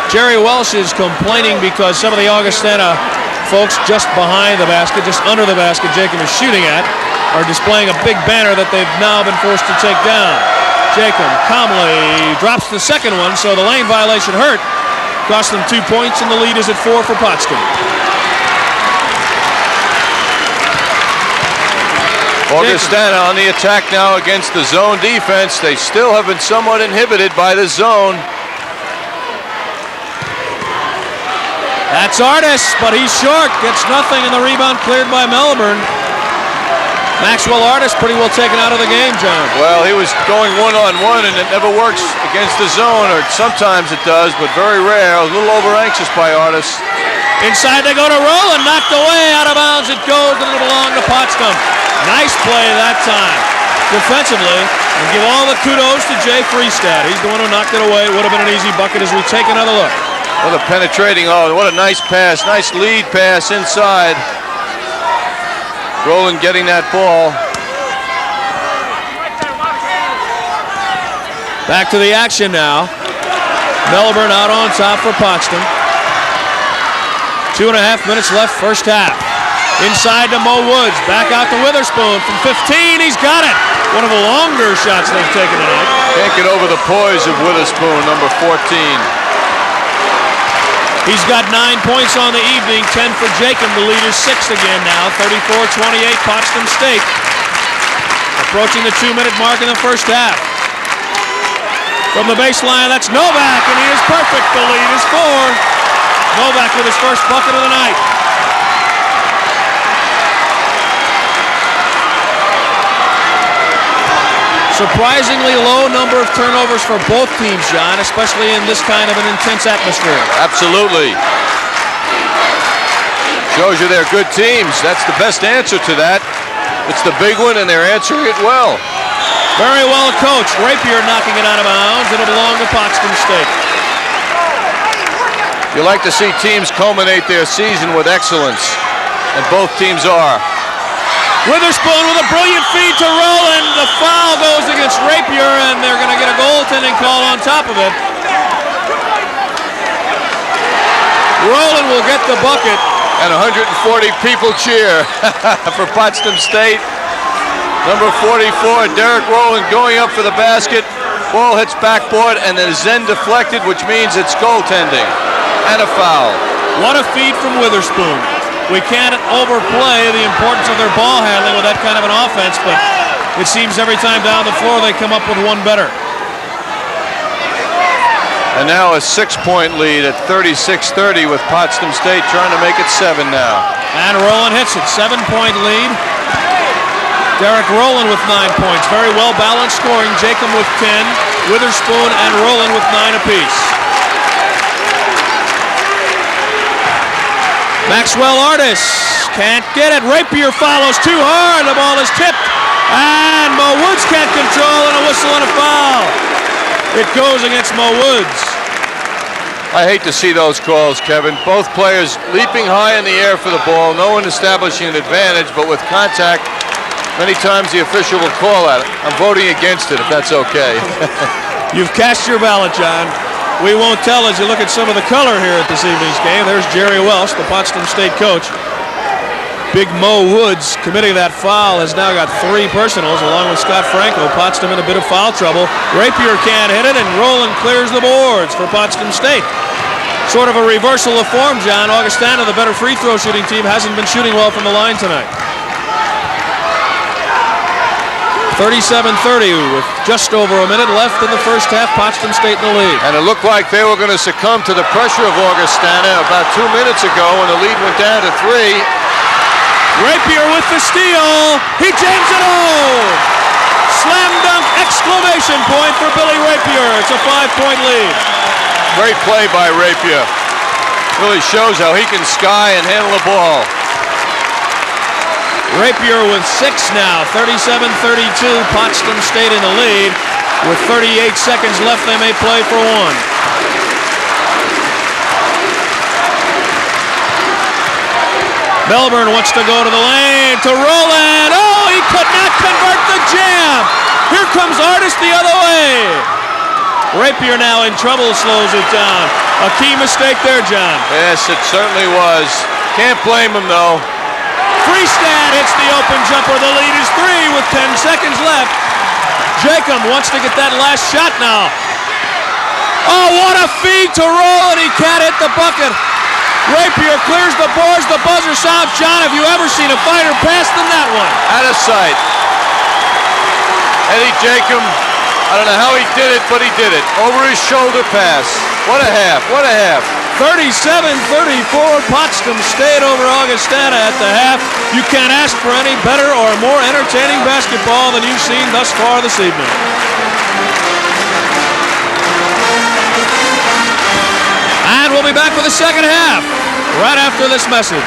Jerry Welsh is complaining because some of the Augustana folks just behind the basket, just under the basket Jacob is shooting at, are displaying a big banner that they've now been forced to take down. Jacob calmly drops the second one, so the lane violation hurt. Cost them 2 points, and the lead is at 4 for Potsdam. Augustana on the attack now against the zone defense. They still have been somewhat inhibited by the zone. That's Artis, but he's short. Gets nothing, and the rebound cleared by Melbourne. Maxwell Artis pretty well taken out of the game, John. Well, he was going one-on-one, and it never works against the zone, or sometimes it does, but very rare. A little over-anxious by Artis. Inside they go to Rowland, knocked away, out of bounds it goes, and it'll belong to Potsdam. Nice play that time, defensively, and give all the kudos to Jay Freestad. He's the one who knocked it away. It would have been an easy bucket as we take another look. What a penetrating, what a nice pass, nice lead pass inside. Rowland getting that ball. Back to the action now. Melbourne out on top for Potsdam. 2.5 minutes left first half. Inside to Mo Woods, back out to Witherspoon from 15, he's got it. One of the longer shots they've taken tonight. Can't get over the poise of Witherspoon, number 14. He's got 9 points on the evening, 10 for Jacob. The lead is 6 again now, 34-28, Potsdam State. Approaching the 2-minute mark in the first half. From the baseline, that's Novak, and he is perfect. The lead is 4. Novak with his first bucket of the night. Surprisingly low number of turnovers for both teams, John, especially in this kind of an intense atmosphere. Absolutely. Shows you they're good teams. That's the best answer to that. It's the big one, and they're answering it well. Very well coached. Rapier knocking it out of bounds. It'll belong to Potsdam State. You like to see teams culminate their season with excellence, and both teams are. Witherspoon with a brilliant feed to Rowland. The foul goes against Rapier, and they're going to get a goaltending call on top of it. Rowland will get the bucket. And 140 people cheer for Potsdam State. Number 44, Derek Rowland going up for the basket. Ball hits backboard, and then is then deflected, which means it's goaltending and a foul. What a feed from Witherspoon. We can't overplay the importance of their ball handling with that kind of an offense, but it seems every time down the floor they come up with one better. And now a 6-point lead at 36-30 with Potsdam State trying to make it 7 now. And Rowland hits it. 7-point lead. Derek Rowland with 9 points. Very well balanced scoring. Jacob with 10. Witherspoon and Rowland with 9 apiece. Maxwell Artis can't get it. Rapier follows too hard. The ball is tipped. And Mo Woods can't control, and a whistle and a foul. It goes against Mo Woods. I hate to see those calls, Kevin. Both players leaping high in the air for the ball. No one establishing an advantage, but with contact, many times the official will call at it. I'm voting against it, if that's okay. You've cast your ballot, John. We won't tell as you look at some of the color here at this evening's game. There's Jerry Welsh, the Potsdam State coach. Big Mo Woods committing that foul has now got 3 personals along with Scott Franco. Potsdam in a bit of foul trouble. Rapier can't hit it, and Rowland clears the boards for Potsdam State. Sort of a reversal of form, John. Augustana, the better free throw shooting team, hasn't been shooting well from the line tonight. 37-30 with just over a minute left in the first half. Potsdam State in the lead. And it looked like they were going to succumb to the pressure of Augustana about 2 minutes ago when the lead went down to 3. Rapier with the steal. He jams it home. Slam dunk exclamation point for Billy Rapier. It's a 5-point lead. Great play by Rapier. Really shows how he can sky and handle the ball. Rapier with 6 now. 37-32. Potsdam State in the lead. With 38 seconds left, they may play for one. Melbourne wants to go to the lane to Rowland. Oh, he could not convert the jam. Here comes Artis the other way. Rapier now in trouble, slows it down. A key mistake there, John. Yes, it certainly was. Can't blame him, though. Freestad hits the open jumper. The lead is 3 with 10 seconds left. Jacob wants to get that last shot now. Oh, what a feed to Rowland. He can't hit the bucket. Rapier clears the boards, the buzzer sounds. John, have you ever seen a finer pass than that one? Out of sight. Eddie Jacob, I don't know how he did it, but he did it. Over his shoulder pass. What a half, what a half. 37-34, Potsdam State over Augustana at the half. You can't ask for any better or more entertaining basketball than you've seen thus far this evening. And we'll be back for the second half right after this message.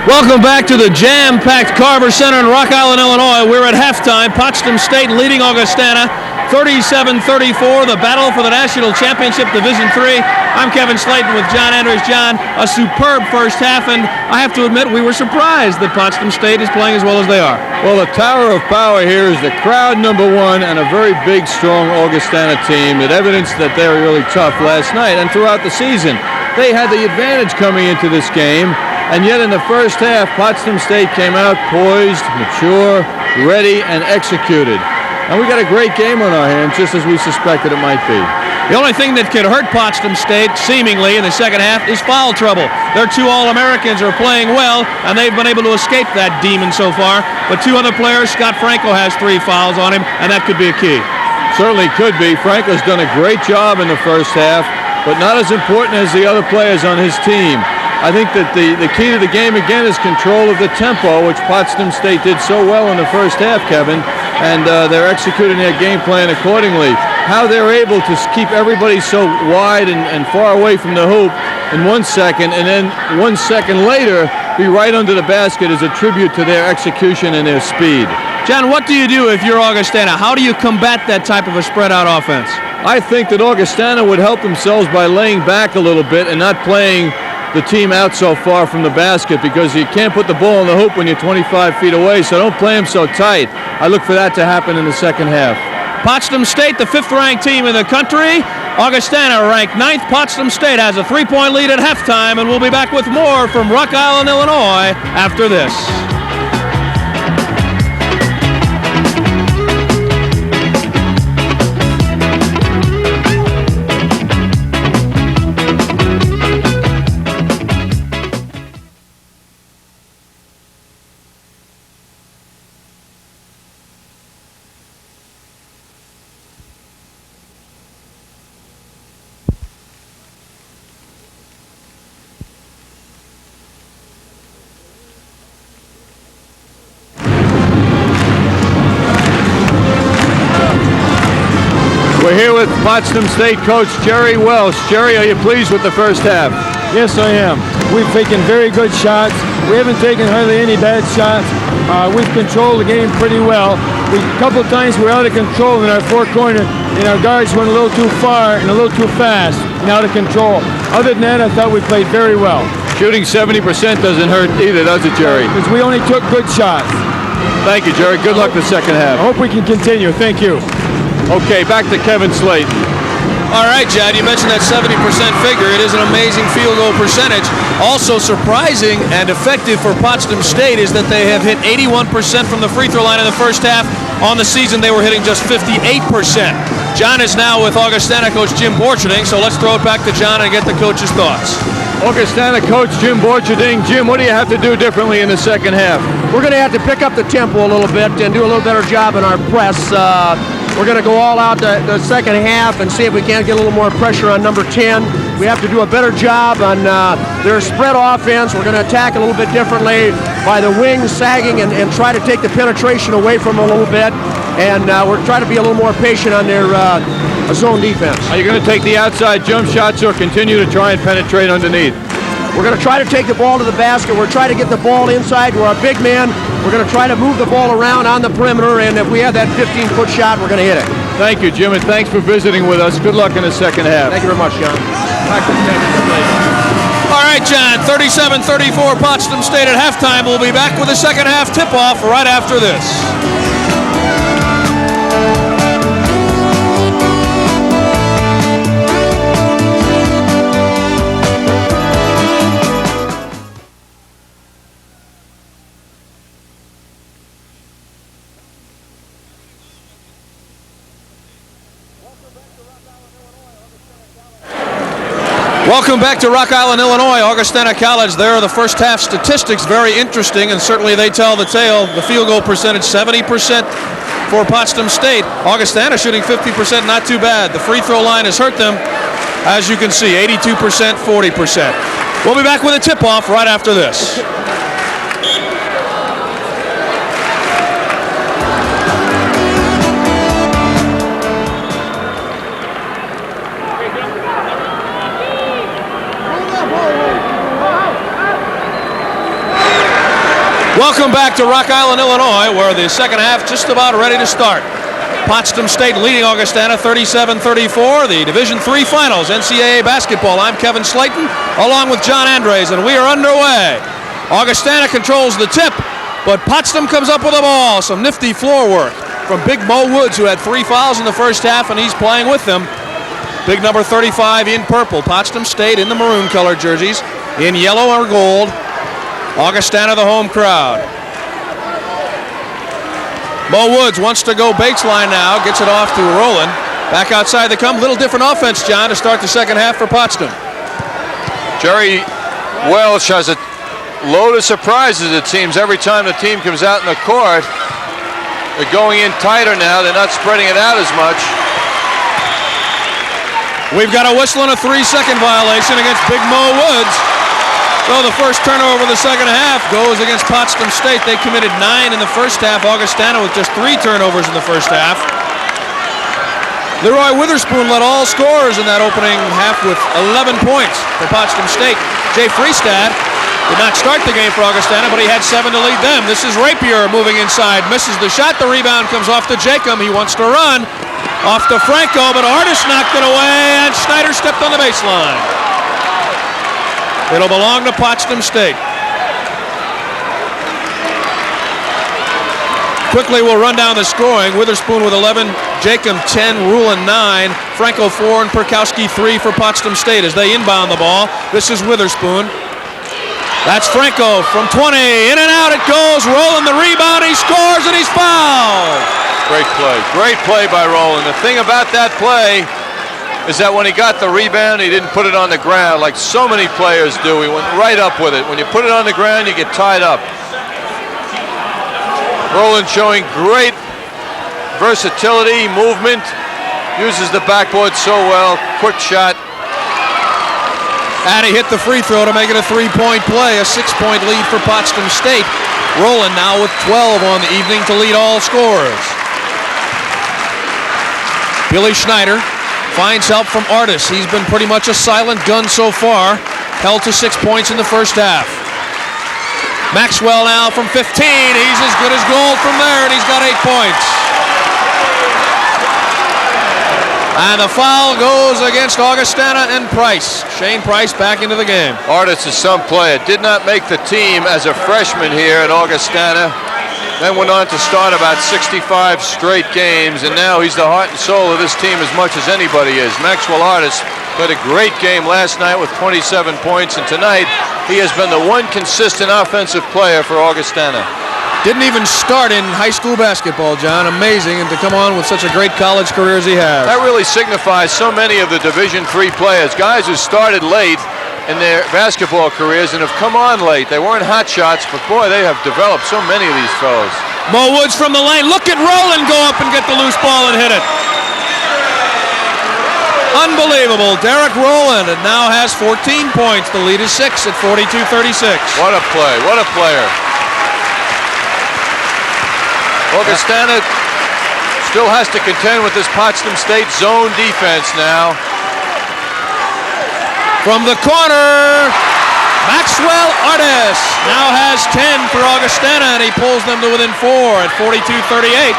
Welcome back to the jam-packed Carver Center in Rock Island, Illinois. We're at halftime. Potsdam State leading Augustana 37-34, the battle for the National Championship Division III. I'm Kevin Slayton with John Andrews. John, a superb first half, and I have to admit we were surprised that Potsdam State is playing as well as they are. Well, the tower of power here is the crowd number one and a very big, strong Augustana team that evidenced that they were really tough last night and throughout the season. They had the advantage coming into this game, and yet in the first half, Potsdam State came out poised, mature, ready, and executed. And we got a great game on our hands, just as we suspected it might be. The only thing that could hurt Potsdam State, seemingly, in the second half is foul trouble. Their two All-Americans are playing well, and they've been able to escape that demon so far. But two other players, Scott Franco has 3 fouls on him, and that could be a key. Certainly could be. Franco's done a great job in the first half, but not as important as the other players on his team. I think that the key to the game, again, is control of the tempo, which Potsdam State did so well in the first half, Kevin, and they're executing their game plan accordingly. How they're able to keep everybody so wide and far away from the hoop in 1 second, and then 1 second later be right under the basket is a tribute to their execution and their speed. John, what do you do if you're Augustana? How do you combat that type of a spread-out offense? I think that Augustana would help themselves by laying back a little bit and not playing the team out so far from the basket, because you can't put the ball in the hoop when you're 25 feet away, so don't play them so tight. I look for that to happen in the second half. Potsdam State, the 5th-ranked team in the country. Augustana ranked 9th. Potsdam State has a 3-point lead at halftime, and we'll be back with more from Rock Island, Illinois after this. We're here with Potsdam State coach Jerry Welsh. Jerry, are you pleased with the first half? Yes, I am. We've taken very good shots. We haven't taken hardly any bad shots. We've controlled the game pretty well. A couple of times we were out of control in our four-corner, and our guards went a little too far and a little too fast and out of control. Other than that, I thought we played very well. Shooting 70% doesn't hurt either, does it, Jerry? Because we only took good shots. Thank you, Jerry. Good luck the second half. I hope we can continue. Thank you. Okay, back to Kevin Slayton. All right, John, you mentioned that 70% figure. It is an amazing field goal percentage. Also surprising and effective for Potsdam State is that they have hit 81% from the free throw line in the first half. On the season, they were hitting just 58%. John is now with Augustana coach Jim Borcherding, so let's throw it back to John and get the coach's thoughts. Augustana coach Jim Borcherding. Jim, what do you have to do differently in the second half? We're going to have to pick up the tempo a little bit and do a little better job in our press. We're going to go all out the second half and see if we can't get a little more pressure on number 10. We have to do a better job on their spread offense. We're going to attack a little bit differently by the wings sagging and try to take the penetration away from them a little bit. And we're trying to be a little more patient on their zone defense. Are you going to take the outside jump shots or continue to try and penetrate underneath? We're going to try to take the ball to the basket. We're trying to get the ball inside to our big man. We're going to try to move the ball around on the perimeter, and if we have that 15-foot shot, we're going to hit it. Thank you, Jim, and thanks for visiting with us. Good luck in the second half. Thank you very much, John. All right, John, 37-34 Potsdam State at halftime. We'll be back with the second half tip-off right after this. Welcome back to Rock Island, Illinois. Augustana College, there are the first half statistics, very interesting, and certainly they tell the tale. The field goal percentage, 70% for Potsdam State. Augustana shooting 50%, not too bad. The free throw line has hurt them, as you can see, 82%, 40%. We'll be back with a tip-off right after this. Welcome back to Rock Island, Illinois, where the second half just about ready to start. Potsdam State leading Augustana 37-34. The Division III Finals, NCAA basketball. I'm Kevin Slayton, along with John Andres, and we are underway. Augustana controls the tip, but Potsdam comes up with the ball. Some nifty floor work from Big Mo Woods, who had 3 fouls in the first half, and he's playing with them. Big number 35 in purple. Potsdam State in the maroon colored jerseys. In yellow or gold, Augustana the home crowd. Mo Woods wants to go baseline now, gets it off to Rowland. Back outside they come. Little different offense, John, to start the second half for Potsdam. Jerry Welch has a load of surprises, it seems, every time the team comes out in the court. They're going in tighter now. They're not spreading it out as much. We've got a whistle and a 3-second violation against Big Mo Woods. So the first turnover of the second half goes against Potsdam State. They committed 9 in the first half. Augustana with just 3 turnovers in the first half. Leroy Witherspoon led all scorers in that opening half with 11 points for Potsdam State. Jay Freestad did not start the game for Augustana, but he had 7 to lead them. This is Rapier moving inside, misses the shot. The rebound comes off to Jacob. He wants to run. Off to Franco, but Artis knocked it away, and Schneider stepped on the baseline. It'll belong to Potsdam State. Quickly, we'll run down the scoring. Witherspoon with 11, Jacob 10, Rulin 9, Franco 4, and Perkowski 3 for Potsdam State as they inbound the ball. This is Witherspoon. That's Franco from 20. In and out it goes. Rowland the rebound. He scores and he's fouled. Great play. Great play by Rowland. The thing about that play is that when he got the rebound, he didn't put it on the ground like so many players do. He went right up with it. When you put it on the ground, you get tied up. Rowland showing great versatility, movement, uses the backboard so well. Quick shot. And he hit the free throw to make it a 3-point play, a 6-point lead for Potsdam State. Rowland now with 12 on the evening to lead all scorers. Billy Schneider finds help from Artis. He's been pretty much a silent gun so far. Held to 6 points in the first half. Maxwell now from 15. He's as good as gold from there, and he's got 8 points. And the foul goes against Augustana and Price. Shane Price back into the game. Artis is some player. Did not make the team as a freshman here at Augustana. Then went on to start about 65 straight games, and now he's the heart and soul of this team as much as anybody is. Maxwell Artis played a great game last night with 27 points, and tonight he has been the one consistent offensive player for Augustana. Didn't even start in high school basketball, John. Amazing, and to come on with such a great college career as he has. That really signifies so many of the Division III players, guys who started late in their basketball careers and have come on late. They weren't hot shots, but boy, they have developed so many of these fellows. Mo Woods from the lane. Look at Rowland go up and get the loose ball and hit it. Unbelievable. Derek Rowland now has 14 points. The lead is 6 at 42-36. What a play. What a player. Augustana still has to contend with this Potsdam State zone defense now. From the corner, Maxwell Artis now has 10 for Augustana, and he pulls them to within 4 at 42-38.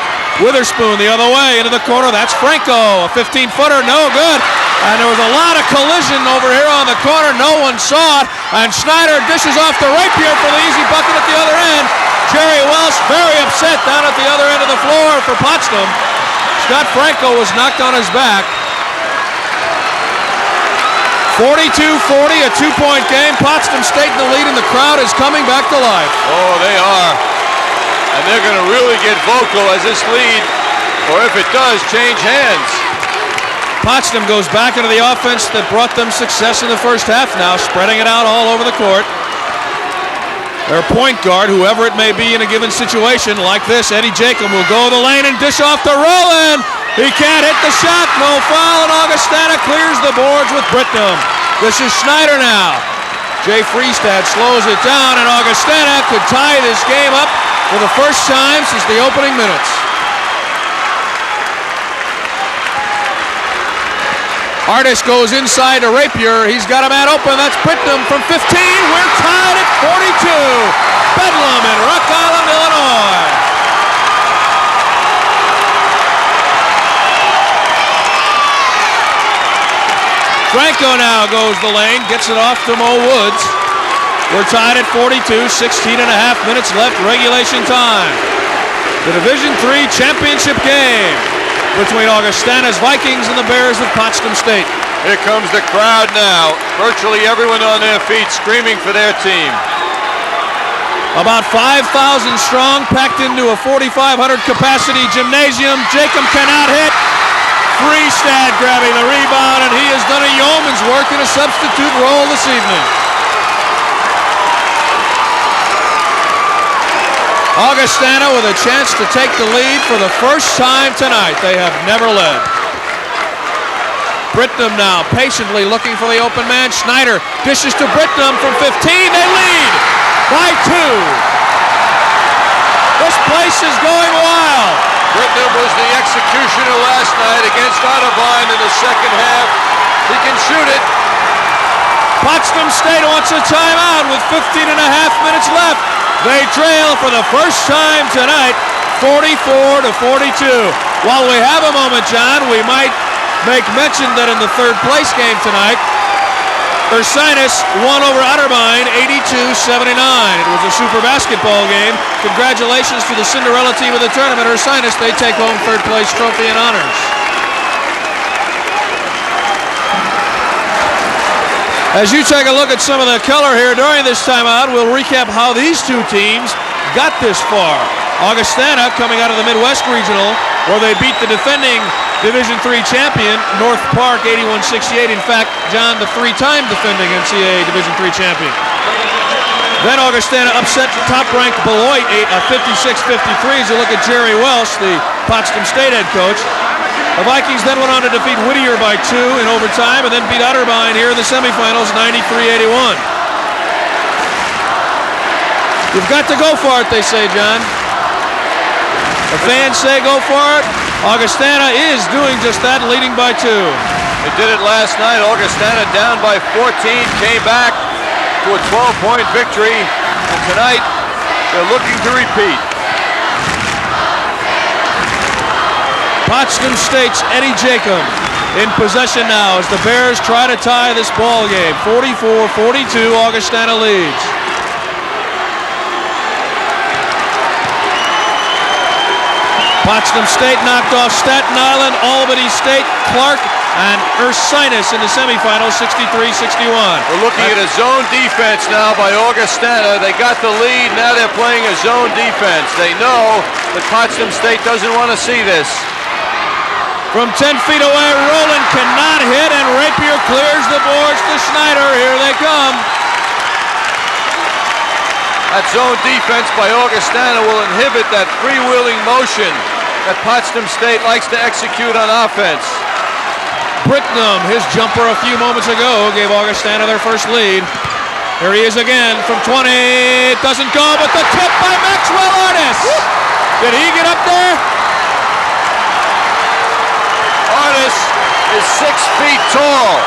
Witherspoon the other way into the corner. That's Franco, a 15-footer, no good. And there was a lot of collision over here on the corner. No one saw it. And Schneider dishes off to Rapier for the easy bucket at the other end. Jerry Welsh very upset down at the other end of the floor for Potsdam. Scott Franco was knocked on his back. 42-40, a 2-point game. Potsdam State in the lead, and the crowd is coming back to life. Oh, they are. And they're going to really get vocal as this lead, or if it does, change hands. Potsdam goes back into the offense that brought them success in the first half now, spreading it out all over the court. Their point guard, whoever it may be in a given situation like this, Eddie Jacob, will go to the lane and dish off to Rowland. He can't hit the shot. No foul, and Augustana clears the boards with Britnum. This is Schneider now. Jay Freestad slows it down, and Augustana could tie this game up for the first time since the opening minutes. Artis goes inside to Rapier. He's got a man open. That's Britnum from 15. We're tied at 42. Bedlam in Rock Island, Illinois. Franco now goes the lane, gets it off to Mo Woods. We're tied at 42, 16 and a half minutes left, regulation time. The Division III championship game between Augustana's Vikings and the Bears of Potsdam State. Here comes the crowd now. Virtually everyone on their feet screaming for their team. About 5,000 strong, packed into a 4,500 capacity gymnasium. Jacob cannot hit. Freestad grabbing the rebound, and he has done a yeoman's work in a substitute role this evening. Augustana with a chance to take the lead for the first time tonight. They have never led. Britnam now patiently looking for the open man. Schneider dishes to Britnam from 15. They lead by 2. This place is going wild. Britnam was the executioner last night against Otterbein in the second half. He can shoot it. Potsdam State wants a timeout with 15 and a half minutes left. They trail for the first time tonight, 44 to 42. While we have a moment, John, we might make mention that in the third place game tonight, Ursinus won over Otterbein 82-79. It was a super basketball game. Congratulations to the Cinderella team of the tournament. Ursinus, they take home third place trophy and honors. As you take a look at some of the color here during this timeout, we'll recap how these two teams got this far. Augustana coming out of the Midwest Regional, where they beat the defending Division III champion, North Park, 81-68. In fact, John, the three-time defending NCAA Division III champion. Then Augustana upset top-ranked Beloit 56-53 as you look at Jerry Welsh, the Potsdam State head coach. The Vikings then went on to defeat Whittier by 2 in overtime and then beat Otterbein here in the semifinals 93-81. You've got to go for it, they say, John. The fans say go for it. Augustana is doing just that, leading by 2. They did it last night. Augustana down by 14, came back to a 12-point victory, and tonight they're looking to repeat. Potsdam State's Eddie Jacob in possession now as the Bears try to tie this ball game. 44-42, Augustana leads. Potsdam State knocked off Staten Island, Albany State, Clark, and Ursinus in the semifinals, 63-61. We're looking at a zone defense now by Augustana. They got the lead, now they're playing a zone defense. They know that Potsdam State doesn't want to see this. From 10 feet away, Rowland cannot hit, and Rapier clears the boards to Schneider. Here they come. That zone defense by Augustana will inhibit that freewheeling motion that Potsdam State likes to execute on offense. Britnam, his jumper a few moments ago, gave Augustana their first lead. Here he is again from 20. It doesn't go, but the tip by Maxwell Artis. Did he get up there? Artis is 6 feet tall,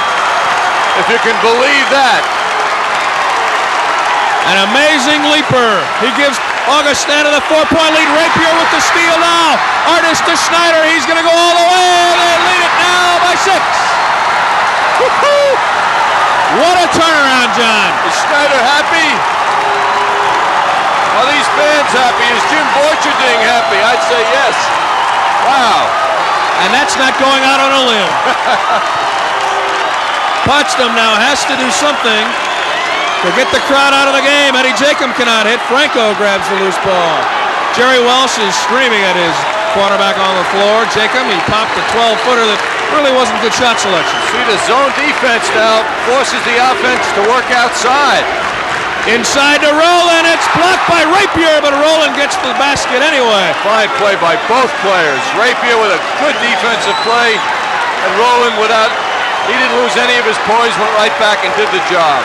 if you can believe that. An amazing leaper. He gives Augustana the 4-point lead. Rapier with the steal now. Artis to Schneider. He's going to go all the way. They lead it now by 6. Woo-hoo! What a turnaround, John. Is Schneider happy? Are these fans happy? Is Jim Borcherding happy? I'd say yes. Wow. And that's not going out on a limb. Potsdam now has to do something to get the crowd out of the game. Eddie Jacob cannot hit. Franco grabs the loose ball. Jerry Welsh is screaming at his quarterback on the floor. Jacob, he popped a 12-footer that really wasn't good shot selection. See, the zone defense now forces the offense to work outside. Inside to Rowland. It's blocked by Rapier, but Rowland gets the basket anyway. Fine play by both players. Rapier with a good defensive play, and Rowland he didn't lose any of his poise, went right back and did the job.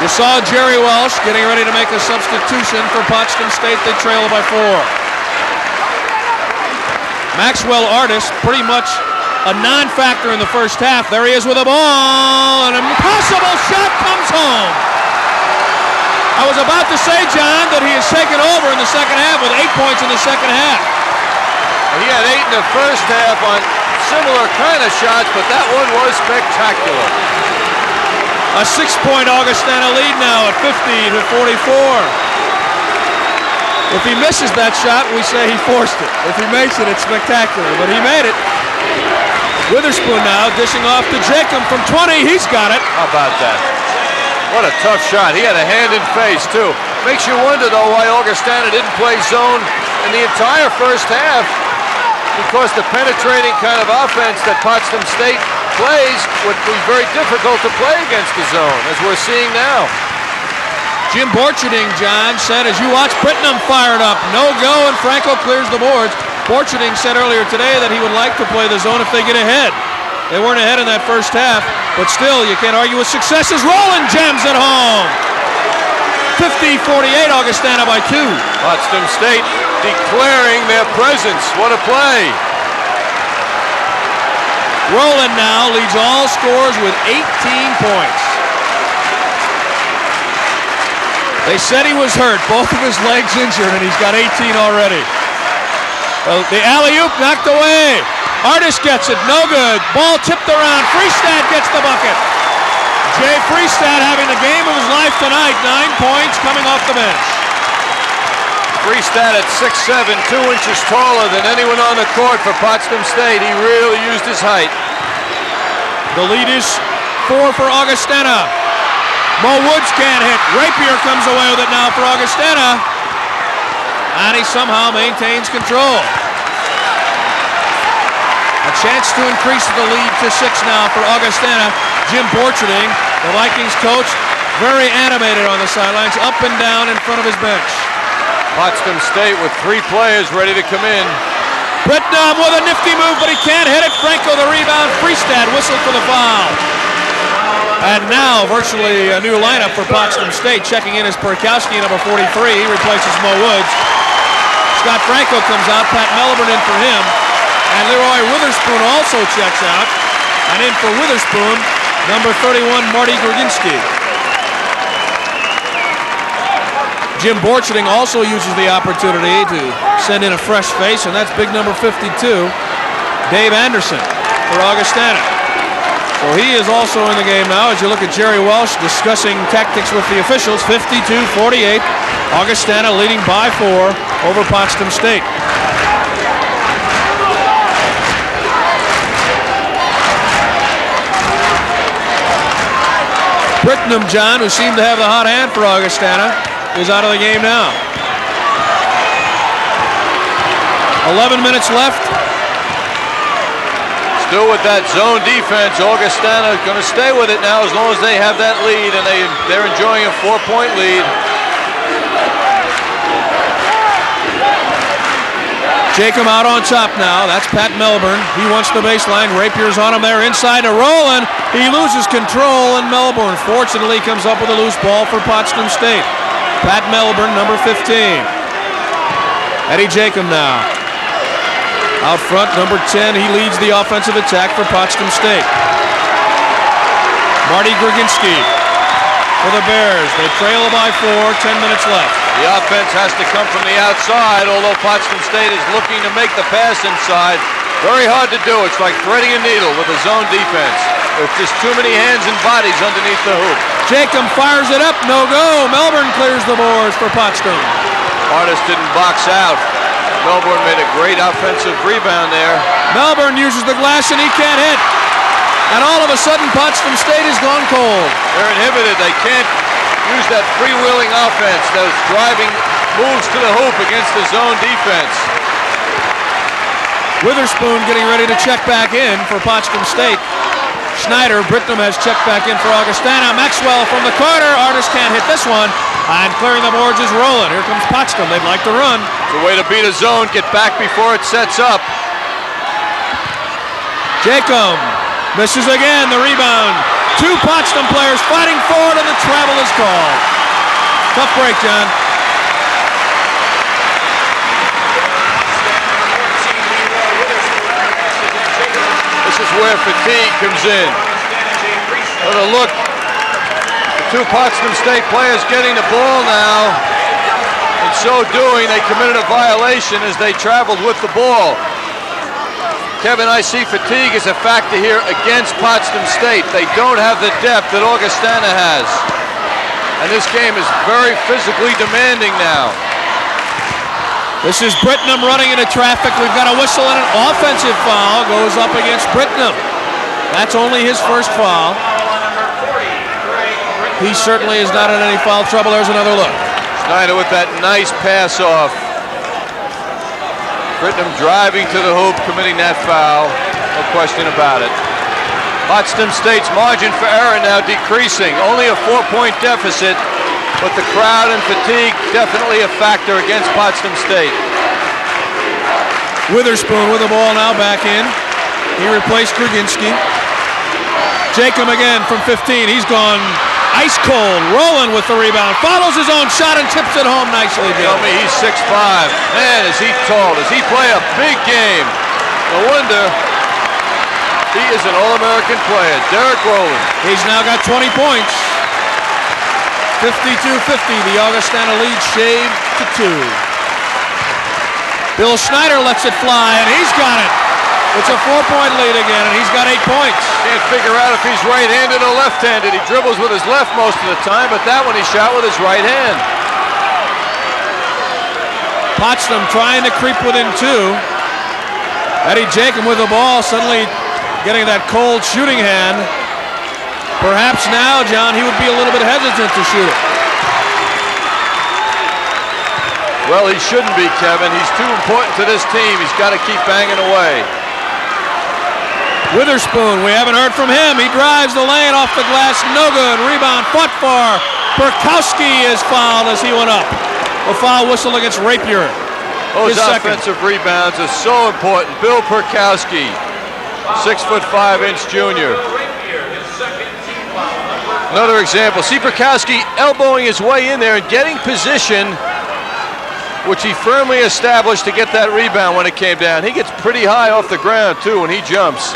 You saw Jerry Welsh getting ready to make a substitution for Potsdam State. They trail by 4. Maxwell Artis, pretty much a non-factor in the first half. There he is with a ball. An impossible shot comes home. I was about to say, John, that he has taken over in the second half with 8 points in the second half. He had 8 in the first half on similar kind of shots, but that one was spectacular. A 6-point Augustana lead now at 50-44. If he misses that shot, we say he forced it. If he makes it, it's spectacular, but he made it. Witherspoon now dishing off to Jacob from 20. He's got it. How about that? What a tough shot. He had a hand in face, too. Makes you wonder, though, why Augustana didn't play zone in the entire first half, because the penetrating kind of offense that Potsdam State plays would be very difficult to play against the zone, as we're seeing now. Jim Borcherding, John, said as you watch Brittenham fired up. No go, and Franco clears the boards. Borcherding said earlier today that he would like to play the zone if they get ahead. They weren't ahead in that first half, but still, you can't argue with success as Rowland jams it home. 50-48, Augustana by 2. Potsdam State declaring their presence. What a play. Rowland now leads all scorers with 18 points. They said he was hurt, both of his legs injured, and he's got 18 already. The alley-oop knocked away. Artis gets it, no good. Ball tipped around. Freestad gets the bucket. Jay Freestad having the game of his life tonight. 9 points coming off the bench. Freestad at 6'7", 2 inches taller than anyone on the court for Potsdam State. He really used his height. The lead is 4 for Augustana. Mo Woods can't hit. Rapier comes away with it now for Augustana. And he somehow maintains control. A chance to increase the lead to 6 now for Augustana. Jim Borcherding, the Vikings coach, very animated on the sidelines, up and down in front of his bench. Potsdam State with 3 players ready to come in. Brittenham with a nifty move, but he can't hit it. Franco the rebound. Freestad whistled for the foul. And now virtually a new lineup for Potsdam State. Checking in is Perkowski, number 43. He replaces Mo Woods. Scott Franco comes out. Pat Melbourne in for him. And Leroy Witherspoon also checks out. And in for Witherspoon, number 31, Marty Gorginski. Jim Borcherding also uses the opportunity to send in a fresh face, and that's big number 52, Dave Anderson for Augustana. So he is also in the game now as you look at Jerry Welsh discussing tactics with the officials. 52-48, Augustana leading by 4 over Potsdam State. Brittenham, John, who seemed to have the hot hand for Augustana, is out of the game now. 11 minutes left. Still with that zone defense, Augustana going to stay with it now as long as they have that lead, and they're enjoying a 4-point lead. Jacob out on top now. That's Pat Melbourne. He wants the baseline. Rapier's on him there inside to Rowland. He loses control, and Melbourne fortunately comes up with a loose ball for Potsdam State. Pat Melbourne, number 15. Eddie Jacob now. Out front, number 10. He leads the offensive attack for Potsdam State. Marty Gorginski for the Bears. They trail by 4, 10 minutes left. The offense has to come from the outside, although Potsdam State is looking to make the pass inside. Very hard to do. It's like threading a needle with a zone defense. There's just too many hands and bodies underneath the hoop. Jacob fires it up, no go. Melbourne clears the boards for Potsdam. Artis didn't box out. Melbourne made a great offensive rebound there. Melbourne uses the glass and he can't hit. And all of a sudden, Potsdam State has gone cold. They're inhibited. They can't use that freewheeling offense, those driving moves to the hoop against the zone defense. Witherspoon getting ready to check back in for Potsdam State. Schneider, Brittenham has checked back in for Augustana. Maxwell from the corner. Artis can't hit this one. And clearing the boards is Rowland. Here comes Potsdam. They'd like to run. It's a way to beat a zone. Get back before it sets up. Jacob misses again. The rebound. 2 Potsdam players fighting forward, and the travel is called. Tough break, John. This is where fatigue comes in. But a look, the 2 Potsdam State players getting the ball now. In so doing, they committed a violation as they traveled with the ball. Kevin, I see fatigue as a factor here against Potsdam State. They don't have the depth that Augustana has. And this game is very physically demanding now. This is Britnum running into traffic. We've got a whistle and an offensive foul goes up against Britnum. That's only his first foul. He certainly is not in any foul trouble. There's another look. Schneider with that nice pass off. Britnum driving to the hoop, committing that foul. No question about it. Potsdam State's margin for error now decreasing. Only a 4-point deficit, but the crowd and fatigue definitely a factor against Potsdam State. Witherspoon with the ball now back in. He replaced Gruginski. Jacob again from 15. He's gone ice cold. Rowland with the rebound. Follows his own shot and tips it home nicely. Tell me he's 6'5". Man, is he tall. Does he play a big game? No wonder he is an All-American player. Derek Rowland. He's now got 20 points. 52-50. The Augustana lead shaved to 2. Bill Schneider lets it fly, and he's got it. It's a 4-point lead again, and he's got 8 points. Can't figure out if he's right-handed or left-handed. He dribbles with his left most of the time, but that one he shot with his right hand. Potsdam trying to creep within 2. Eddie Jacob with the ball, suddenly getting that cold shooting hand. Perhaps now, John, he would be a little bit hesitant to shoot it. Well, he shouldn't be, Kevin. He's too important to this team. He's got to keep banging away. Witherspoon, we haven't heard from him. He drives the lane off the glass, no good. Rebound fought for. Perkowski is fouled as he went up. A foul whistle against Rapier. Those offensive rebounds are so important. Bill Perkowski, 6'5" junior. Another example. See Perkowski elbowing his way in there and getting position, which he firmly established to get that rebound when it came down. He gets pretty high off the ground, too, when he jumps.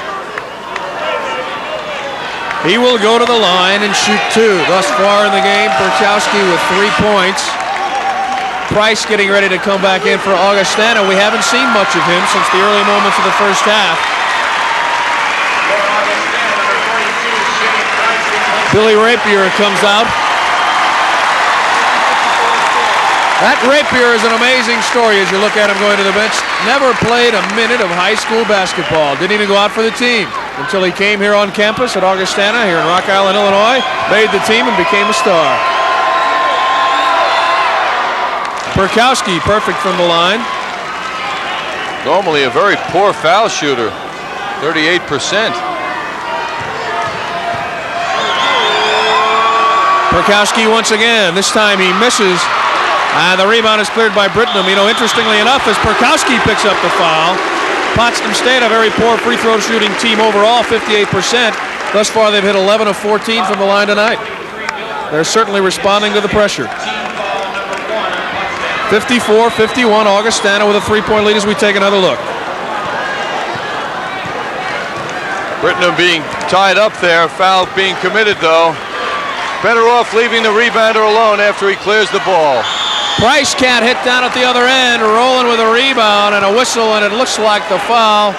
He will go to the line and shoot 2. Thus far in the game, Perkowski with 3 points. Price getting ready to come back in for Augustana. We haven't seen much of him since the early moments of the first half. Billy Rapier comes out. That Rapier is an amazing story as you look at him going to the bench. Never played a minute of high school basketball. Didn't even go out for the team until he came here on campus at Augustana here in Rock Island, Illinois. Made the team and became a star. Perkowski, perfect from the line. Normally a very poor foul shooter, 38%. Perkowski once again. This time he misses. And the rebound is cleared by Britnum. You know, interestingly enough, as Perkowski picks up the foul, Potsdam State, a very poor free throw shooting team overall, 58%. Thus far, they've hit 11 of 14 from the line tonight. They're certainly responding to the pressure. 54-51, Augustana with a 3-point lead as we take another look. Britnum being tied up there, foul being committed though. Better off leaving the rebounder alone after he clears the ball. Price can't hit down at the other end. Rolling with a rebound and a whistle, and it looks like the foul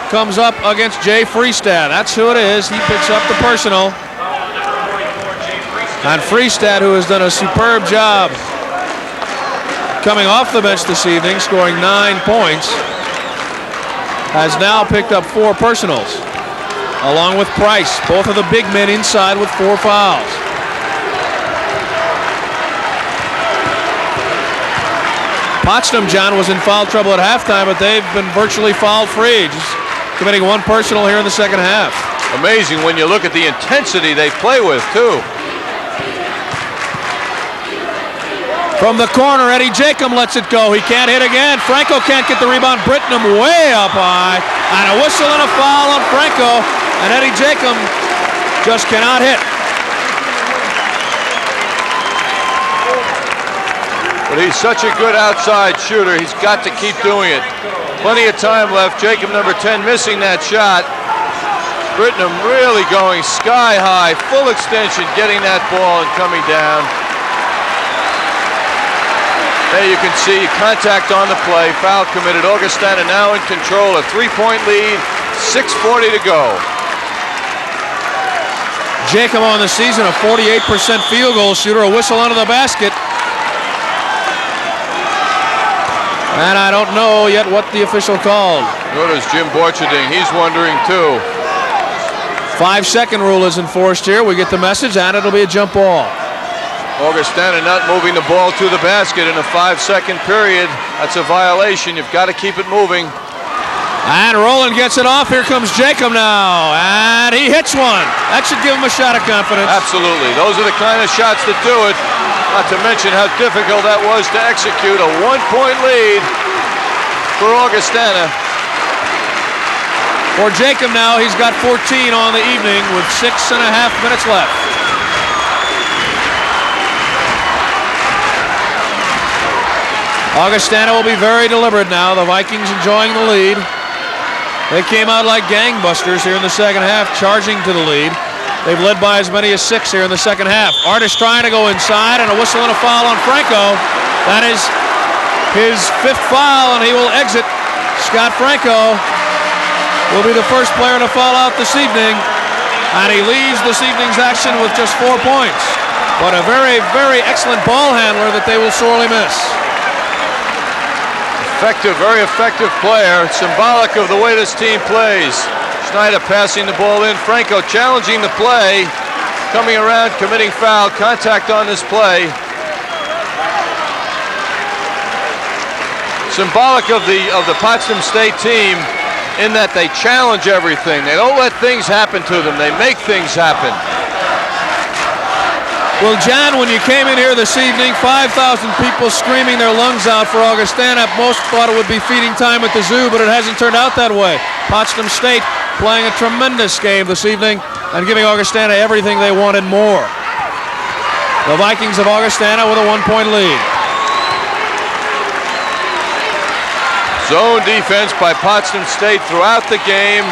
comes up against Jay Freestad. That's who it is. He picks up the personal. And Freestad, who has done a superb job coming off the bench this evening, scoring 9 points, has now picked up 4 personals, along with Price, both of the big men inside with 4 fouls. Potsdam, John, was in foul trouble at halftime, but they've been virtually foul-free, just committing 1 personal here in the second half. Amazing when you look at the intensity they play with, too. From the corner, Eddie Jacob lets it go. He can't hit again. Franco can't get the rebound. Britnum way up high. And a whistle and a foul on Franco. And Eddie Jacob just cannot hit. But he's such a good outside shooter. He's got to keep doing it. Plenty of time left. Jacob, number 10, missing that shot. Britnum really going sky high. Full extension, getting that ball and coming down. There you can see contact on the play, foul committed. Augustana now in control, a 3-point lead, 6:40 to go. Jacob on the season, a 48% field goal shooter, a whistle under the basket. And I don't know yet what the official called. Notice Jim Borcherding, he's wondering too. 5-second rule is enforced here. We get the message, and it'll be a jump ball. Augustana not moving the ball to the basket in a 5-second period. That's a violation. You've got to keep it moving. And Roland gets it off. Here comes Jacob now. And he hits one. That should give him a shot of confidence. Absolutely. Those are the kind of shots that do it. Not to mention how difficult that was to execute. A 1-point lead for Augustana. For Jacob now, he's got 14 on the evening with 6.5 minutes left. Augustana will be very deliberate now. The Vikings enjoying the lead. They came out like gangbusters here in the second half, charging to the lead. They've led by as many as 6 here in the second half. Artis trying to go inside, and a whistle and a foul on Franco. That is his 5th foul, and he will exit. Scott Franco will be the first player to foul out this evening, and he leads this evening's action with just 4 points. But a very, very excellent ball handler that they will sorely miss. Effective, very effective player. Symbolic of the way this team plays. Schneider passing the ball in. Franco challenging the play. Coming around, committing foul. Contact on this play. Symbolic of the Potsdam State team in that they challenge everything. They don't let things happen to them. They make things happen. Well, John, when you came in here this evening, 5,000 people screaming their lungs out for Augustana. Most thought it would be feeding time at the zoo, but it hasn't turned out that way. Potsdam State playing a tremendous game this evening and giving Augustana everything they wanted more. The Vikings of Augustana with a 1-point lead. Zone defense by Potsdam State throughout the game.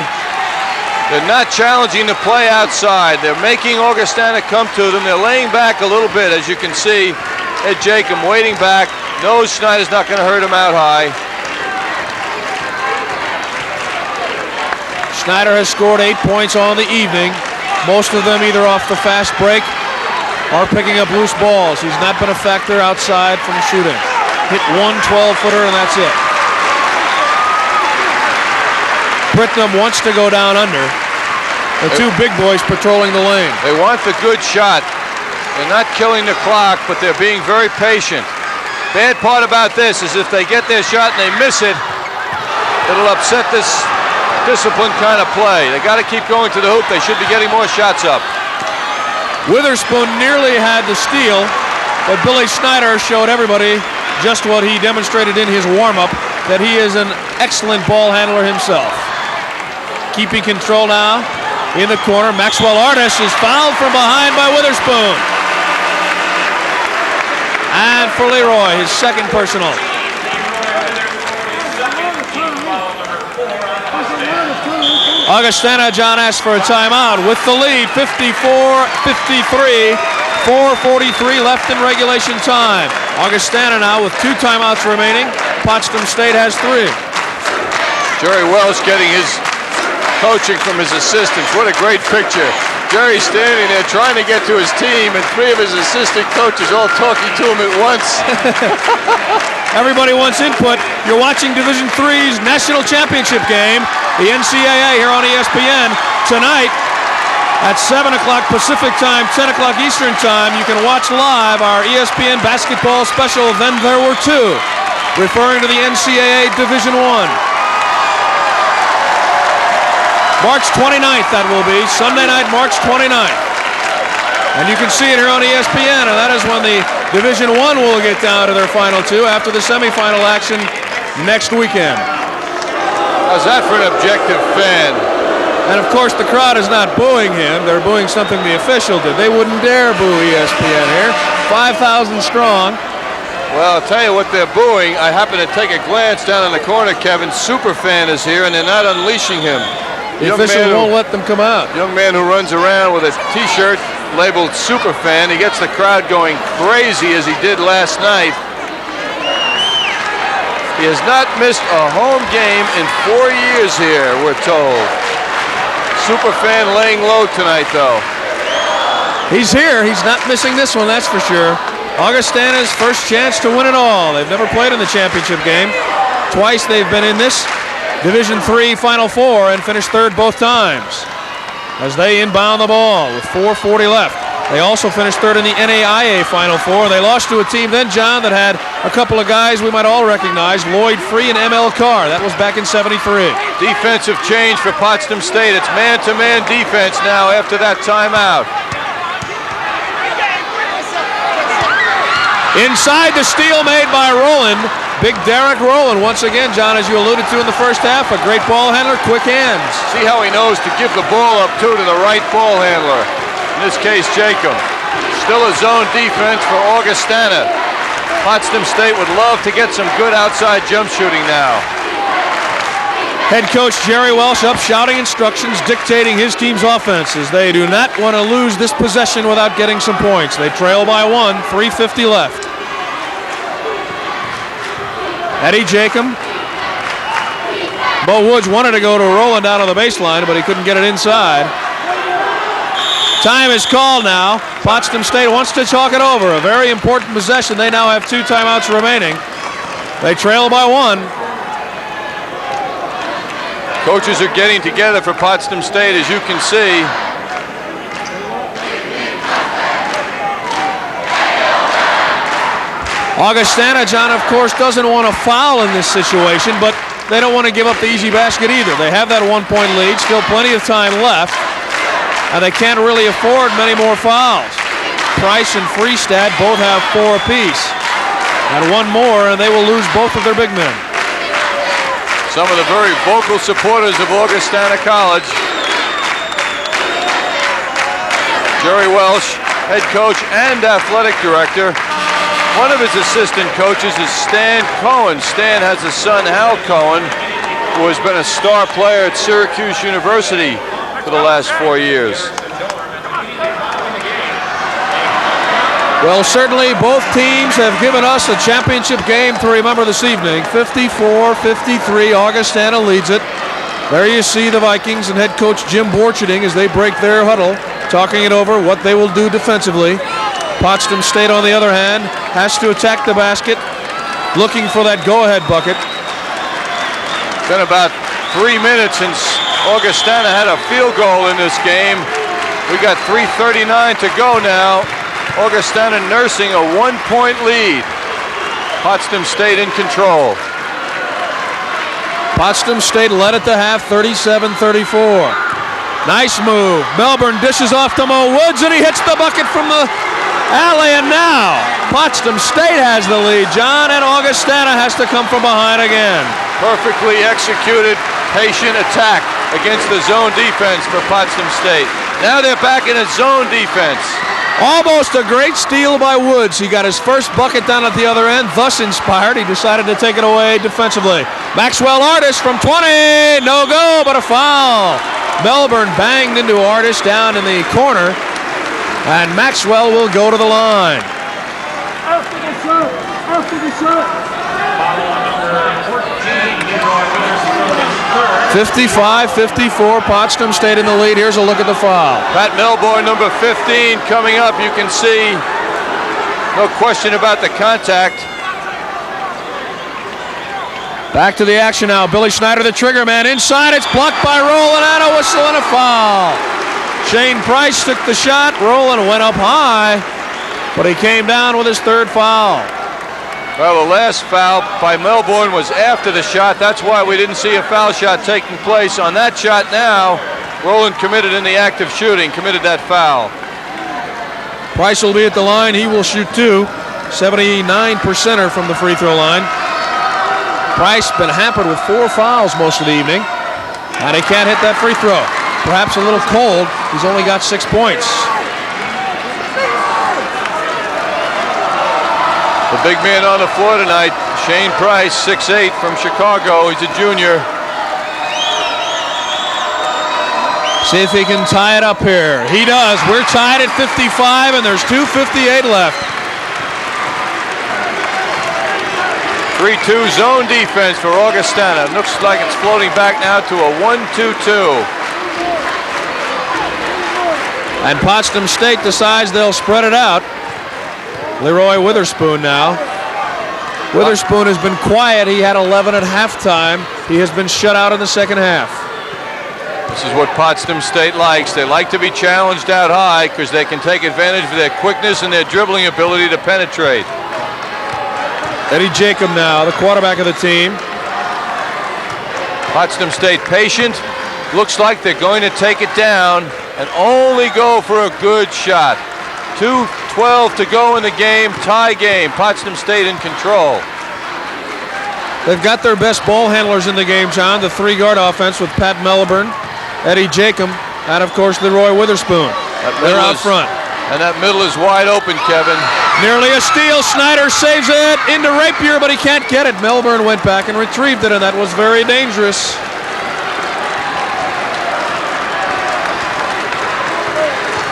They're not challenging the play outside. They're making Augustana come to them. They're laying back a little bit, as you can see. Ed Jacob waiting back. Knows Schneider's not going to hurt him out high. Schneider has scored 8 points on the evening. Most of them either off the fast break or picking up loose balls. He's not been a factor outside from shooting. Hit 1 12-footer, and that's it. Britnum wants to go down under. The two big boys patrolling the lane. They want the good shot. They're not killing the clock, but they're being very patient. Bad part about this is if they get their shot and they miss it, it'll upset this disciplined kind of play. They got to keep going to the hoop. They should be getting more shots up. Witherspoon nearly had the steal, but Billy Schneider showed everybody just what he demonstrated in his warm-up, that he is an excellent ball handler himself. Keeping control now in the corner. Maxwell Artis is fouled from behind by Witherspoon. And for Leroy, his 2nd personal. Augustana, John, asked for a timeout with the lead, 54-53, 4:43 left in regulation time. Augustana now with 2 timeouts remaining. Potsdam State has 3. Jerry Welsh getting his coaching from his assistants. What a great picture. Jerry standing there trying to get to his team, and 3 of his assistant coaches all talking to him at once. Everybody wants input. You're watching Division III's national championship game, the NCAA here on ESPN. Tonight at 7 o'clock Pacific time, 10 o'clock Eastern time, you can watch live our ESPN basketball special, Then There Were Two, referring to the NCAA Division I. March 29th, that will be. Sunday night, March 29th. And you can see it here on ESPN, and that is when the Division I will get down to their final 2 after the semifinal action next weekend. How's that for an objective fan? And of course, the crowd is not booing him. They're booing something the official did. They wouldn't dare boo ESPN here. 5,000 strong. Well, I'll tell you what they're booing. I happen to take a glance down in the corner, Kevin. Superfan is here, and they're not unleashing him. The official won't let them come out. Young man who runs around with a T-shirt labeled Superfan. He gets the crowd going crazy as he did last night. He has not missed a home game in 4 years here, we're told. Superfan laying low tonight, though. He's here. He's not missing this one, that's for sure. Augustana's first chance to win it all. They've never played in the championship game. Twice they've been in this Division III Final Four and finished third both times. As they inbound the ball with 4:40 left. They also finished third in the NAIA Final Four. They lost to a team then, John, that had a couple of guys we might all recognize, Lloyd Free and ML Carr. That was back in '73. Defensive change for Potsdam State. It's man-to-man defense now after that timeout. Inside the steal made by Rowland. Big Derek Rowland, once again, John, as you alluded to in the first half, a great ball handler, quick hands. See how he knows to give the ball up, too, to the right ball handler. In this case, Jacob. Still a zone defense for Augustana. Potsdam State would love to get some good outside jump shooting now. Head coach Jerry Welsh up shouting instructions, dictating his team's offenses. They do not want to lose this possession without getting some points. They trail by one, 3:50 left. Eddie Jacob. Bo Woods wanted to go to Rowland down on the baseline, but he couldn't get it inside. Time is called now. Potsdam State wants to talk it over. A very important possession. They now have 2 timeouts remaining. They trail by one. Coaches are getting together for Potsdam State, as you can see. Augustana, John, of course, doesn't want to foul in this situation, but they don't want to give up the easy basket either. They have that 1-point lead, still plenty of time left, and they can't really afford many more fouls. Price and Freestad both have 4 apiece. And one more, and they will lose both of their big men. Some of the very vocal supporters of Augustana College. Jerry Welsh, head coach and athletic director. One of his assistant coaches is Stan Cohen. Stan has a son, Hal Cohen, who has been a star player at Syracuse University for the last 4 years. Well, certainly both teams have given us a championship game to remember this evening. 54-53, Augustana leads it. There you see the Vikings and head coach Jim Borcherding as they break their huddle, talking it over, what they will do defensively. Potsdam State, on the other hand, has to attack the basket, looking for that go-ahead bucket. Been about 3 minutes since Augustana had a field goal in this game. We got 3:39 to go now. Augustana nursing a 1-point lead. Potsdam State in control. Potsdam State led at the half, 37-34. Nice move. Melbourne dishes off to Mo Woods, and he hits the bucket from the alley, and now Potsdam State has the lead, John, and Augustana has to come from behind again. Perfectly executed, patient attack against the zone defense for Potsdam State. Now they're back in a zone defense. Almost a great steal by Woods. He got his first bucket down at the other end, thus inspired. He decided to take it away defensively. Maxwell Artis from 20, no go, but a foul. Melbourne banged into Artis down in the corner, and Maxwell will go to the line. After the shot, after the shot. 55-54, Potsdam State in the lead. Here's a look at the foul. Pat Melbourne, number 15, coming up. You can see, no question about the contact. Back to the action now. Billy Schneider, the trigger man. Inside, it's blocked by Rowland, and a whistle and a foul. Shane Price took the shot. Rowland went up high, but he came down with his 3rd foul. Well, the last foul by Melbourne was after the shot. That's why we didn't see a foul shot taking place. On that shot now, Rowland committed in the act of shooting, committed that foul. Price will be at the line. He will shoot 2. 79%er from the free throw line. Price been hampered with 4 fouls most of the evening, and he can't hit that free throw. Perhaps a little cold. He's only got 6 points. The big man on the floor tonight, Shane Price, 6'8", from Chicago. He's a junior. See if he can tie it up here. He does. We're tied at 55, and there's 2:58 left. 3-2 zone defense for Augustana. Looks like it's floating back now to a 1-2-2. And Potsdam State decides they'll spread it out. Leroy Witherspoon now. Witherspoon has been quiet. He had 11 at halftime. He has been shut out in the second half. This is what Potsdam State likes. They like to be challenged out high because they can take advantage of their quickness and their dribbling ability to penetrate. Eddie Jacob now, the quarterback of the team. Potsdam State patient. Looks like they're going to take it down and only go for a good shot. 2:12 to go in the game, tie game. Potsdam State in control. They've got their best ball handlers in the game, John. The three-guard offense with Pat Melbourne, Eddie Jacob, and of course Leroy Witherspoon. They're out front. And that middle is wide open, Kevin. Nearly a steal. Snyder saves it into Rapier, but he can't get it. Melbourne went back and retrieved it, and that was very dangerous.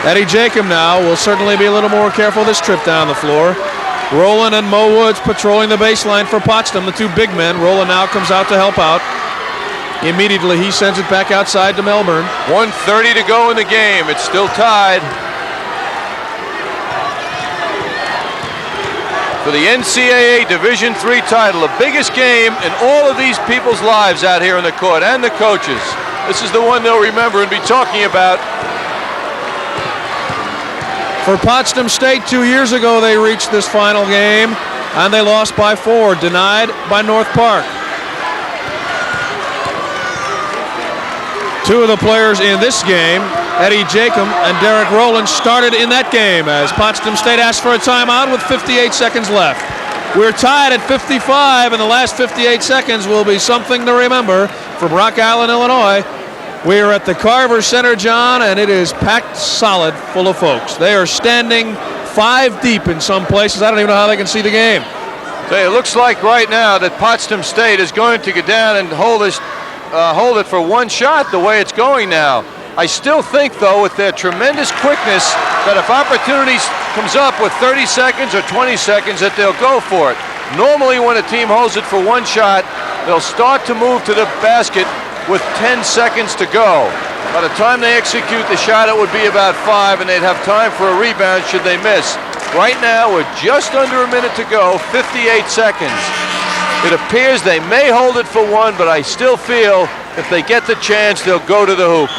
Eddie Jacob now will certainly be a little more careful this trip down the floor. Rowland and Mo Woods patrolling the baseline for Potsdam, the two big men. Rowland now comes out to help out. Immediately he sends it back outside to Melbourne. 1:30 to go in the game. It's still tied. For the NCAA Division III title, the biggest game in all of these people's lives out here in the court, and the coaches. This is the one they'll remember and be talking about. For Potsdam State, 2 years ago, they reached this final game, and they lost by 4, denied by North Park. Two of the players in this game, Eddie Jacob and Derek Rowland, started in that game as Potsdam State asked for a timeout with 58 seconds left. We're tied at 55, and the last 58 seconds will be something to remember from Rock Island, Illinois. We are at the Carver Center, John, and it is packed solid full of folks. They are standing 5 deep in some places. I don't even know how they can see the game. It looks like right now that Potsdam State is going to get down and hold it for one shot the way it's going now. I still think, though, with their tremendous quickness, that if opportunities comes up with 30 seconds or 20 seconds, that they'll go for it. Normally, when a team holds it for one shot, they'll start to move to the basket with 10 seconds to go. By the time they execute the shot, it would be about 5, and they'd have time for a rebound should they miss. Right now, with just under a minute to go, 58 seconds. It appears they may hold it for one, but I still feel if they get the chance, they'll go to the hoop.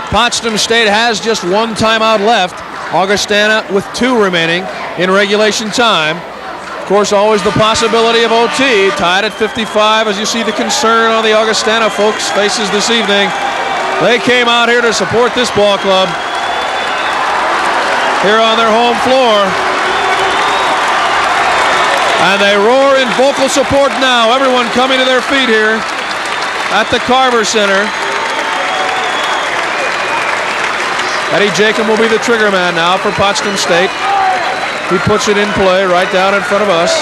Potsdam State has just one timeout left. Augustana with 2 remaining in regulation time. Of course, always the possibility of OT. Tied at 55 as you see the concern on the Augustana folks' faces this evening. They came out here to support this ball club here on their home floor. And they roar in vocal support now. Everyone coming to their feet here at the Carver Center. Eddie Jacob will be the trigger man now for Potsdam State. He puts it in play right down in front of us.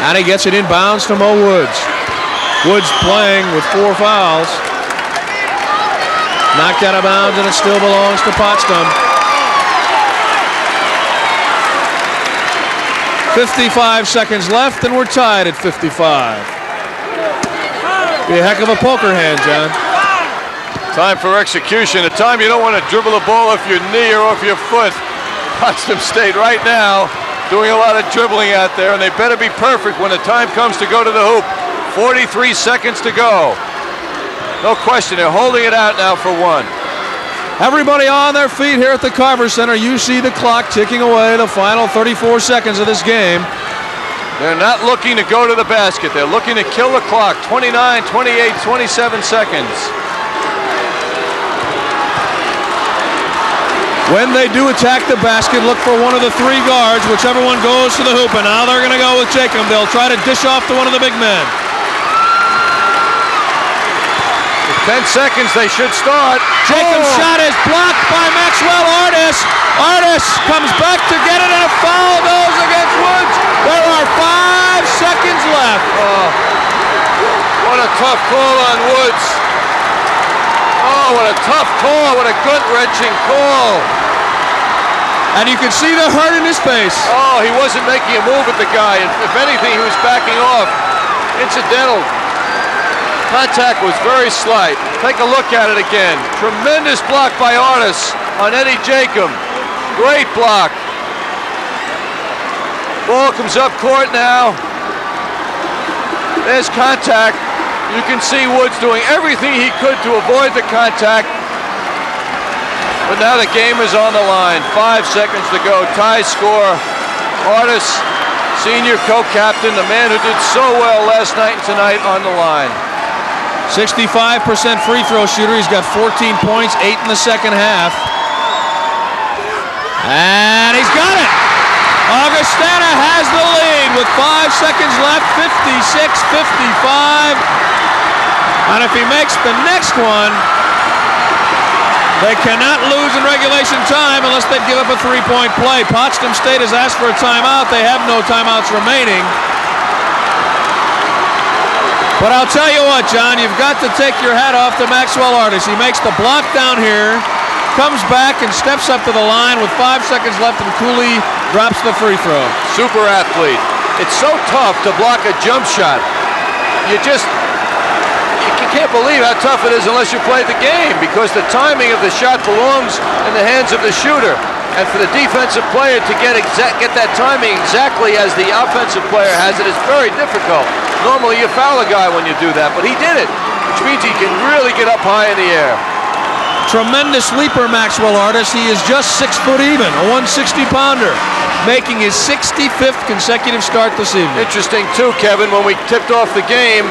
And he gets it inbounds to Mo Woods. Woods playing with 4 fouls. Knocked out of bounds, and it still belongs to Potsdam. 55 seconds left, and we're tied at 55. Be a heck of a poker hand, John. Time for execution. A time you don't want to dribble the ball off your knee or off your foot. Potsdam State right now doing a lot of dribbling out there, and they better be perfect when the time comes to go to the hoop. 43 seconds to go. No question, they're holding it out now for one. Everybody on their feet here at the Carver Center. You see the clock ticking away, the final 34 seconds of this game. They're not looking to go to the basket. They're looking to kill the clock. 29, 28, 27 seconds. When they do attack the basket, look for one of the 3 guards, whichever one goes to the hoop. And now they're going to go with Jacob. They'll try to dish off to one of the big men. 10 seconds, they should start. Jacob's shot is blocked by Maxwell Artis. Artis comes back to get it, and a foul goes against Woods. There are 5 seconds left. What a tough call on Woods. what a tough call, what a gut-wrenching call. And you can see the hurt in his face. Oh, he wasn't making a move at the guy. If anything, he was backing off. Incidental. Contact was very slight. Take a look at it again. Tremendous block by Artis on Eddie Jacob. Great block. Ball comes up court now. There's contact. You can see Woods doing everything he could to avoid the contact. But now the game is on the line. 5 seconds to go. Tie score. Artis, senior co-captain, the man who did so well last night and tonight, on the line. 65% free throw shooter. He's got 14 points, 8 in the second half. And he's got it. Augustana has the lead with 5 seconds left, 56-55. And if he makes the next one, they cannot lose in regulation time unless they give up a three-point play. Potsdam State has asked for a timeout. They have no timeouts remaining. But I'll tell you what, John, you've got to take your hat off to Maxwell Artis. He makes the block down here, comes back and steps up to the line with 5 seconds left, and Cooley drops the free throw. Super athlete. It's so tough to block a jump shot. You can't believe how tough it is unless you play the game, because the timing of the shot belongs in the hands of the shooter. And for the defensive player to get that timing exactly as the offensive player has it is very difficult. Normally you foul a guy when you do that, but he did it, which means he can really get up high in the air. Tremendous leaper, Maxwell Artis. He is just 6 foot even, a 160-pounder, making his 65th consecutive start this evening. Interesting, too, Kevin, when we tipped off the game,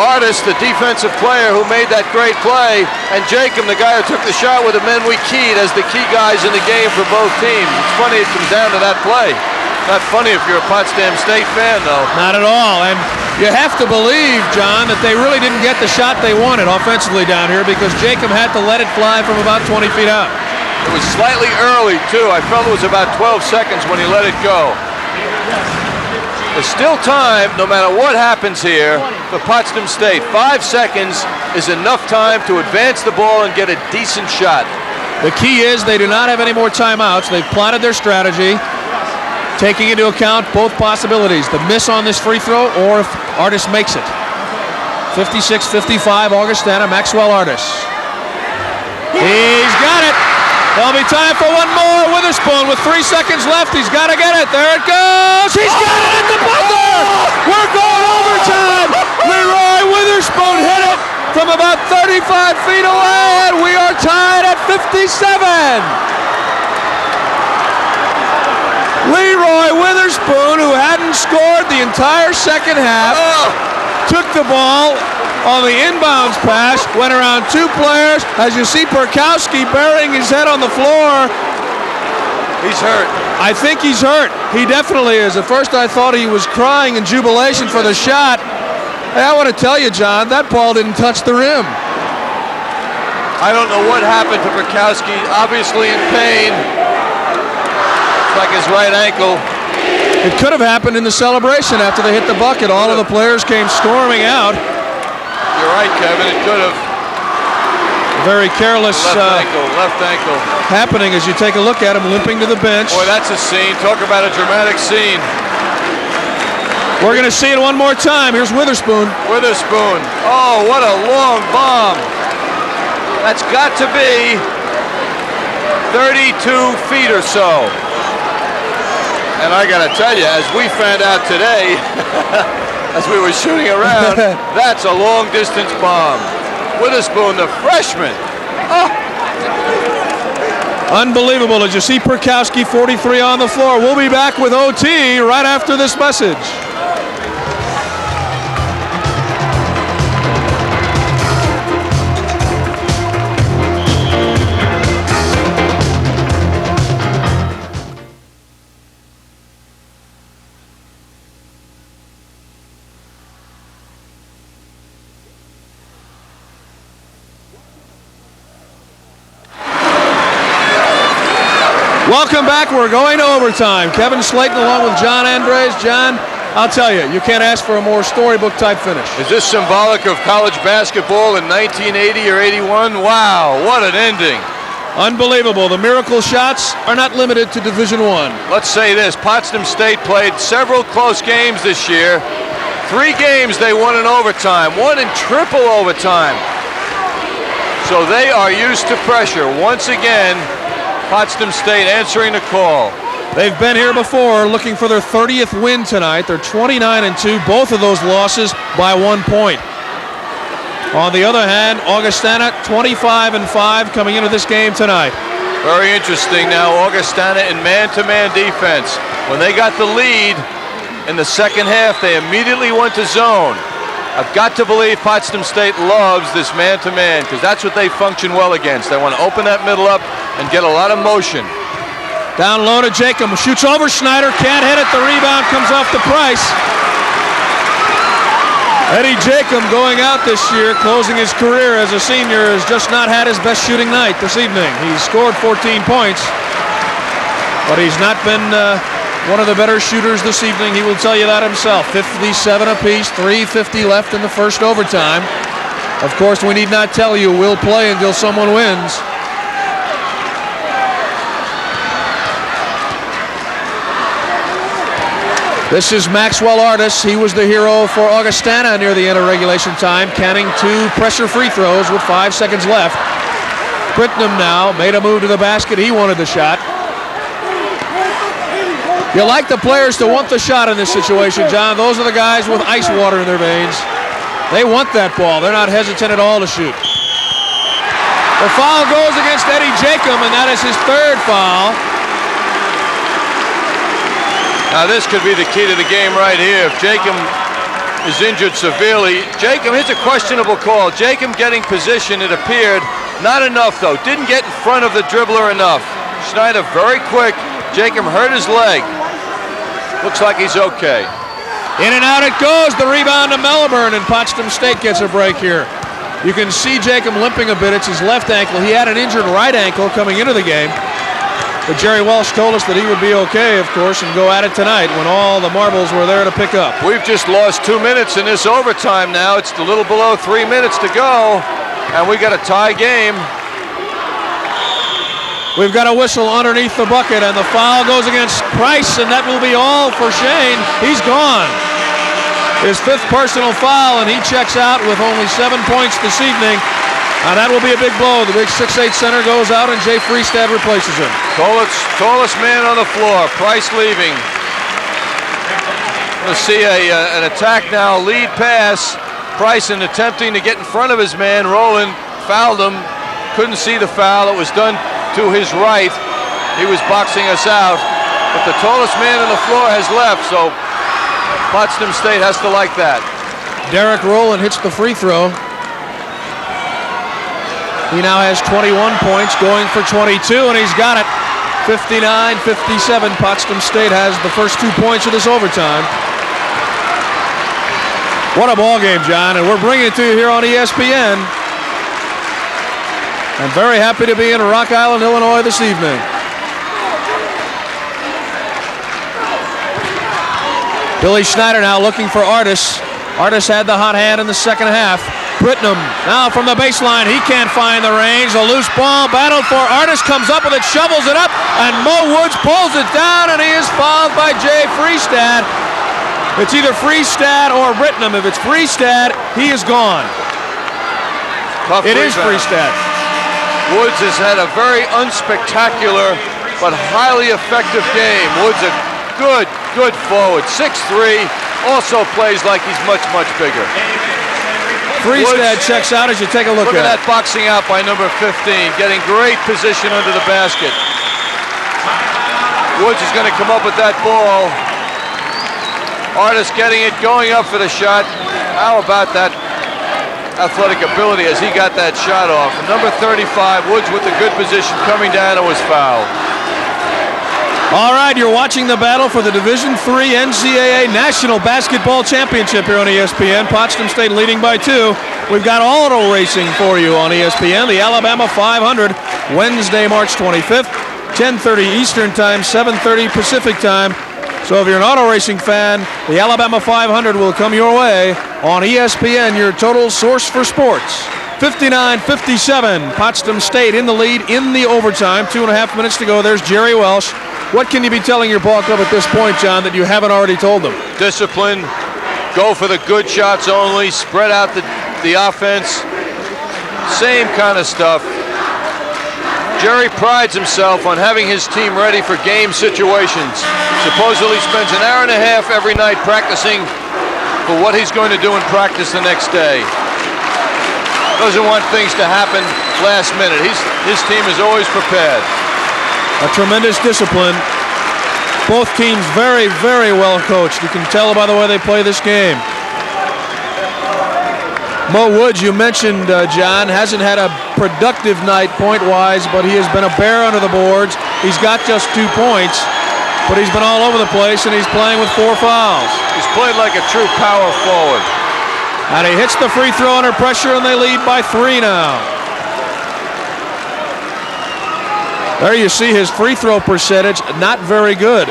Artis, the defensive player who made that great play, and Jacob, the guy who took the shot, were the men we keyed as the key guys in the game for both teams. It's funny it comes down to that play. Not funny if you're a Potsdam State fan, though. Not at all. And you have to believe, John, that they really didn't get the shot they wanted offensively down here, because Jacob had to let it fly from about 20 feet out. It was slightly early, too. I felt it was about 12 seconds when he let it go. There's still time, no matter what happens here, for Potsdam State. 5 seconds is enough time to advance the ball and get a decent shot. The key is they do not have any more timeouts. They've plotted their strategy, taking into account both possibilities, the miss on this free throw or if Artis makes it. 56-55, Augustana, Maxwell Artis. He's got it. There'll be time for one more. Witherspoon with 3 seconds left. He's got to get it. There it goes. He's got it at the buzzer. We're going overtime. Leroy Witherspoon hit it from about 35 feet away, and we are tied at 57. Leroy Witherspoon, who hadn't scored the entire second half, took the ball on the inbounds pass, went around 2 players. As you see Perkowski burying his head on the floor. He's hurt. I think he's hurt. He definitely is. At first I thought he was crying in jubilation for the shot. Hey, I want to tell you, John, that ball didn't touch the rim. I don't know what happened to Perkowski. Obviously in pain. It's like his right ankle. It could have happened in the celebration after they hit the bucket. All of the players came storming out. You're right, Kevin. It could have. Very careless left ankle. happening as you take a look at him limping to the bench. Boy, that's a scene. Talk about a dramatic scene. We're going to see it one more time. Here's Witherspoon. Witherspoon. Oh, what a long bomb. That's got to be 32 feet or so. And I got to tell you, as we found out today, as we were shooting around, that's a long-distance bomb. Witherspoon, the freshman. Oh. Unbelievable. As you see Perkowski, 43 on the floor. We'll be back with OT right after this message. Welcome back. We're going to overtime. Kevin Slayton along with John Andres. John, I'll tell you, you can't ask for a more storybook type finish. Is this symbolic of college basketball in 1980 or 81? Wow, what an ending. Unbelievable. The miracle shots are not limited to Division I. Let's say this, Potsdam State played several close games this year. 3 games they won in overtime, 1 in triple overtime. So they are used to pressure. Once again, Potsdam State answering the call. They've been here before looking for their 30th win tonight. They're 29-2, both of those losses by 1 point. On the other hand, Augustana 25-5 coming into this game tonight. Very interesting now, Augustana in man-to-man defense. When they got the lead in the second half, they immediately went to zone. I've got to believe Potsdam State loves this man-to-man because that's what they function well against. They want to open that middle up and get a lot of motion. Down low to Jacob, shoots over Schneider, can't hit it, the rebound comes off to Price. Eddie Jacob going out this year, closing his career as a senior, has just not had his best shooting night this evening. He's scored 14 points, but he's not been one of the better shooters this evening. He will tell you that himself. 57 apiece, 3:50 left in the first overtime. Of course, we need not tell you we'll play until someone wins. This is Maxwell Artis. He was the hero for Augustana near the end of regulation time, canning 2 pressure free throws with 5 seconds left. Britnam now made a move to the basket. He wanted the shot. You like the players to want the shot in this situation, John. Those are the guys with ice water in their veins. They want that ball. They're not hesitant at all to shoot. The foul goes against Eddie Jacob, and that is his 3rd foul. Now this could be the key to the game right here. If Jacob is injured severely, Jacob hits a questionable call. Jacob getting position, it appeared. Not enough though, didn't get in front of the dribbler enough. Schneider very quick, Jacob hurt his leg. Looks like he's okay. In and out it goes, the rebound to Melbourne, and Potsdam State gets a break here. You can see Jacob limping a bit, it's his left ankle. He had an injured right ankle coming into the game. But Jerry Welsh told us that he would be okay, of course, and go at it tonight when all the marbles were there to pick up. We've just lost 2 minutes in this overtime now. It's a little below 3 minutes to go, and we got a tie game. We've got a whistle underneath the bucket, and the foul goes against Price, and that will be all for Shane. He's gone. His 5th personal foul, and he checks out with only 7 points this evening. And that will be a big blow. The big 6'8" center goes out, and Jay Freestad replaces him. Tallest man on the floor. Price leaving. Let's see an attack now. Lead pass. Price attempting to get in front of his man. Rowland fouled him. Couldn't see the foul. It was done to his right. He was boxing us out. But the tallest man on the floor has left, so Potsdam State has to like that. Derek Rowland hits the free throw. He now has 21 points, going for 22, and he's got it. 59-57. Potsdam State has the first 2 points of this overtime. What a ball game, John, and we're bringing it to you here on ESPN. I'm very happy to be in Rock Island, Illinois this evening. Billy Schneider now looking for Artis. Artis had the hot hand in the second half. Britnam now from the baseline. He can't find the range. A loose ball battled for. Artis comes up with it, shovels it up, and Mo Woods pulls it down, and he is fouled by Jay Freestad. It's either Freestad or Britnam. If it's Freestad, he is gone. It is Freestad. Woods has had a very unspectacular but highly effective game. Woods a good forward. 6'3", also plays like he's much bigger. Freestad checks out as you take a look at it. That boxing out by number 15, getting great position under the basket. Woods is going to come up with that ball. Artis getting it, going up for the shot. How about that athletic ability as he got that shot off? And number 35, Woods with a good position, coming down and was fouled. All right, you're watching the battle for the Division III NCAA National Basketball Championship here on ESPN. Potsdam State leading by 2. We've got auto racing for you on ESPN. The Alabama 500, Wednesday, March 25th, 10:30 Eastern Time, 7:30 Pacific Time. So if you're an auto racing fan, the Alabama 500 will come your way on ESPN, your total source for sports. 59-57, Potsdam State in the lead in the overtime. 2.5 minutes to go. There's Jerry Welsh. What can you be telling your ball club at this point, John, that you haven't already told them? Discipline, go for the good shots only, spread out the offense, same kind of stuff. Jerry prides himself on having his team ready for game situations. Supposedly spends an hour and a half every night practicing for what he's going to do in practice the next day. Doesn't want things to happen last minute. His team is always prepared. A tremendous discipline. Both teams very, very well coached. You can tell by the way they play this game. Mo Woods, you mentioned, John, hasn't had a productive night point-wise, but he has been a bear under the boards. He's got just 2 points, but he's been all over the place, and he's playing with 4 fouls. He's played like a true power forward. And he hits the free throw under pressure, and they lead by 3 now. There you see his free throw percentage, not very good.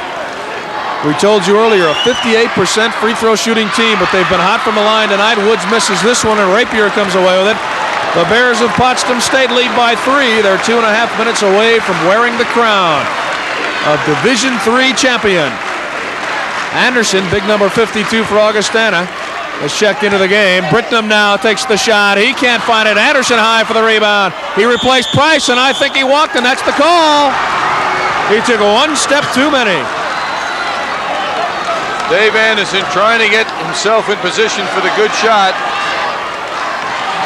We told you earlier, a 58% free throw shooting team, but they've been hot from the line tonight. Woods misses this one, and Rapier comes away with it. The Bears of Potsdam State lead by 3. They're 2.5 minutes away from wearing the crown of Division III champion. Anderson, big number 52 for Augustana, has checked into the game. Britnum now takes the shot. He can't find it. Anderson high for the rebound. He replaced Price, and I think he walked, and that's the call. He took 1 step too many. Dave Anderson trying to get himself in position for the good shot.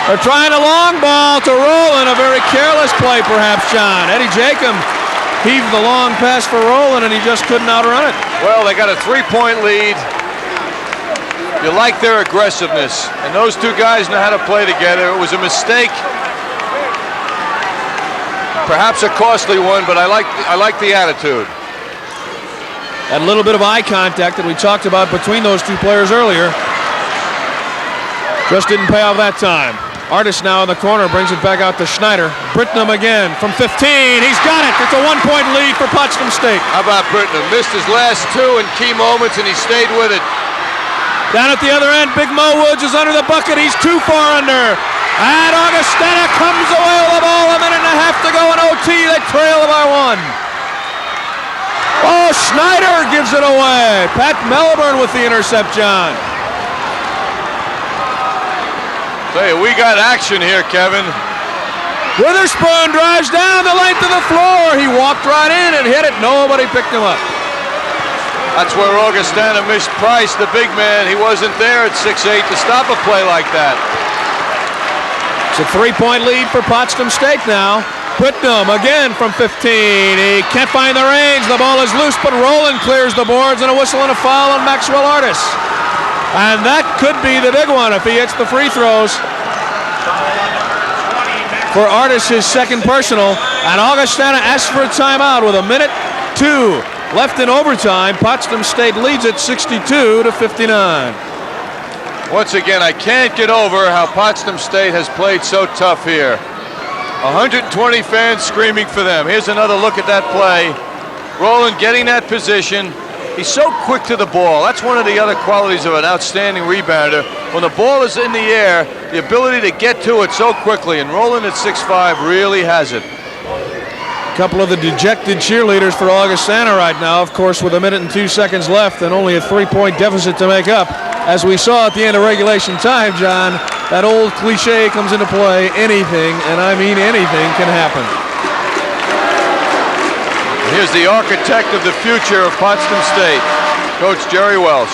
They're trying a long ball to Rowland, a very careless play perhaps, John. Eddie Jacob heaved the long pass for Rowland, and he just couldn't outrun it. Well, they got a 3-point lead. You like their aggressiveness, and those 2 guys know how to play together. It was a mistake, perhaps a costly one, but I like the attitude. That little bit of eye contact that we talked about between those 2 players earlier just didn't pay off that time. Artis now in the corner brings it back out to Schneider. Britnum again from 15. He's got it. It's a 1-point lead for Potsdam State. How about Britnum? Missed his last 2 in key moments, and he stayed with it. Down at the other end, Big Mo Woods is under the bucket. He's too far under. And Augustana comes away with the ball. 1.5 minutes to go in OT. They trail by 1. Oh, Schneider gives it away. Pat Melbourne with the intercept, John. Hey, we got action here, Kevin. Witherspoon drives down the length of the floor. He walked right in and hit it. Nobody picked him up. That's where Augustana missed Price, the big man. He wasn't there at 6'8" to stop a play like that. It's a 3-point lead for Potsdam State now. Britnum again from 15. He can't find the range. The ball is loose, but Rowland clears the boards, and a whistle and a foul on Maxwell Artis. And that could be the big one if he hits the free throws. For Artis, his 2nd personal. And Augustana asks for a timeout with 1.2 minutes left in overtime. Potsdam State leads it 62-59. Once again, I can't get over how Potsdam State has played so tough here. 120 fans screaming for them. Here's another look at that play. Rowland getting that position. He's so quick to the ball. That's one of the other qualities of an outstanding rebounder. When the ball is in the air, the ability to get to it so quickly, and Rowland at 6'5" really has it. A couple of the dejected cheerleaders for Augustana right now, of course, with 1 minute and 2 seconds left and only a 3-point deficit to make up. As we saw at the end of regulation time, John, that old cliche comes into play. Anything, and I mean anything, can happen. Here's the architect of the future of Potsdam State, Coach Jerry Welsh.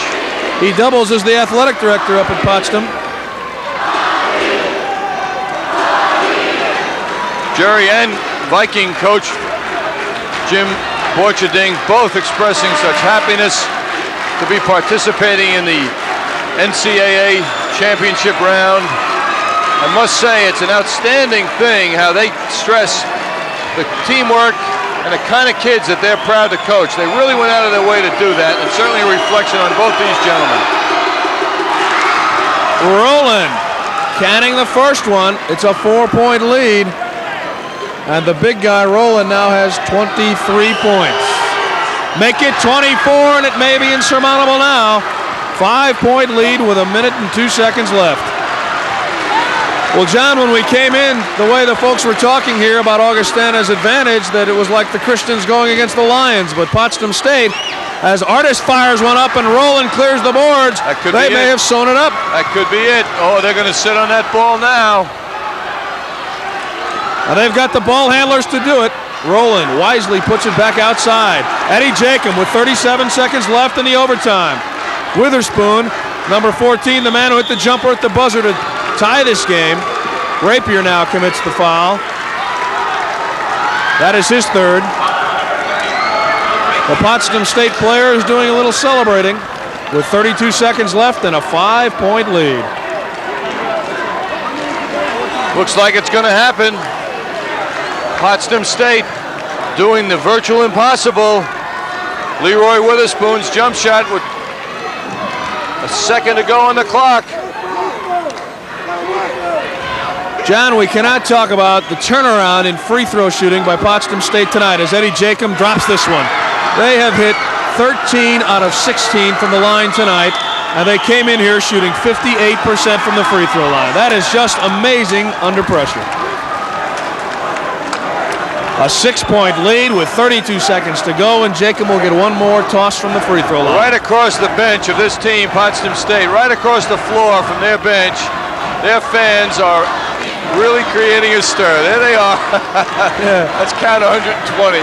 He doubles as the athletic director up at Potsdam. Jerry and Viking coach Jim Borcherding both expressing such happiness to be participating in the NCAA championship round. I must say it's an outstanding thing how they stress the teamwork and the kind of kids that they're proud to coach. They really went out of their way to do that, and certainly a reflection on both these gentlemen. Rowland canning the first one. It's a 4-point lead. And the big guy, Rowland, now has 23 points. make it 24, and it may be insurmountable now. 5-point lead with 1 minute and 2 seconds left. Well, John, when we came in, the way the folks were talking here about Augustana's advantage, that it was like the Christians going against the Lions, but Potsdam State, as Artist fires one up and Roland clears the boards, they may have sewn it up. That could be it. Oh, they're going to sit on that ball now. And they've got the ball handlers to do it. Roland wisely puts it back outside. Eddie Jacob with 37 seconds left in the overtime. Witherspoon, number 14, the man who hit the jumper at the buzzer to tie this game. Rapier now commits the foul. That is his third. The Potsdam State player is doing a little celebrating with 32 seconds left and a 5-point lead. Looks like it's going to happen. Potsdam State doing the virtual impossible. Leroy Witherspoon's jump shot with a second to go on the clock. John, we cannot talk about the turnaround in free throw shooting by Potsdam State tonight as Eddie Jacob drops this one. They have hit 13 out of 16 from the line tonight, and they came in here shooting 58% from the free throw line. That is just amazing under pressure. A 6-point lead with 32 seconds to go, and Jacob will get one more toss from the free throw line. Right across the bench of this team, Potsdam State, right across the floor from their bench, their fans are really creating a stir. There they are. Yeah. Let's count 120.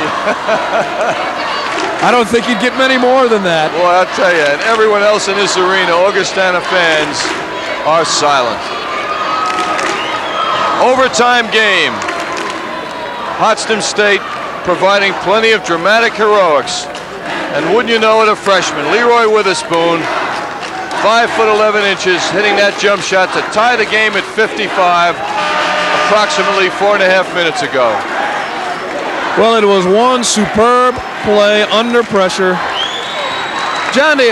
I don't think you'd get many more than that. Boy, I'll tell you, and everyone else in this arena, Augustana fans, are silent. Overtime game. Potsdam State providing plenty of dramatic heroics. And wouldn't you know it, a freshman, Leroy Witherspoon, 5'11", hitting that jump shot to tie the game at 55, approximately 4.5 minutes ago. Well, it was one superb play under pressure. John, do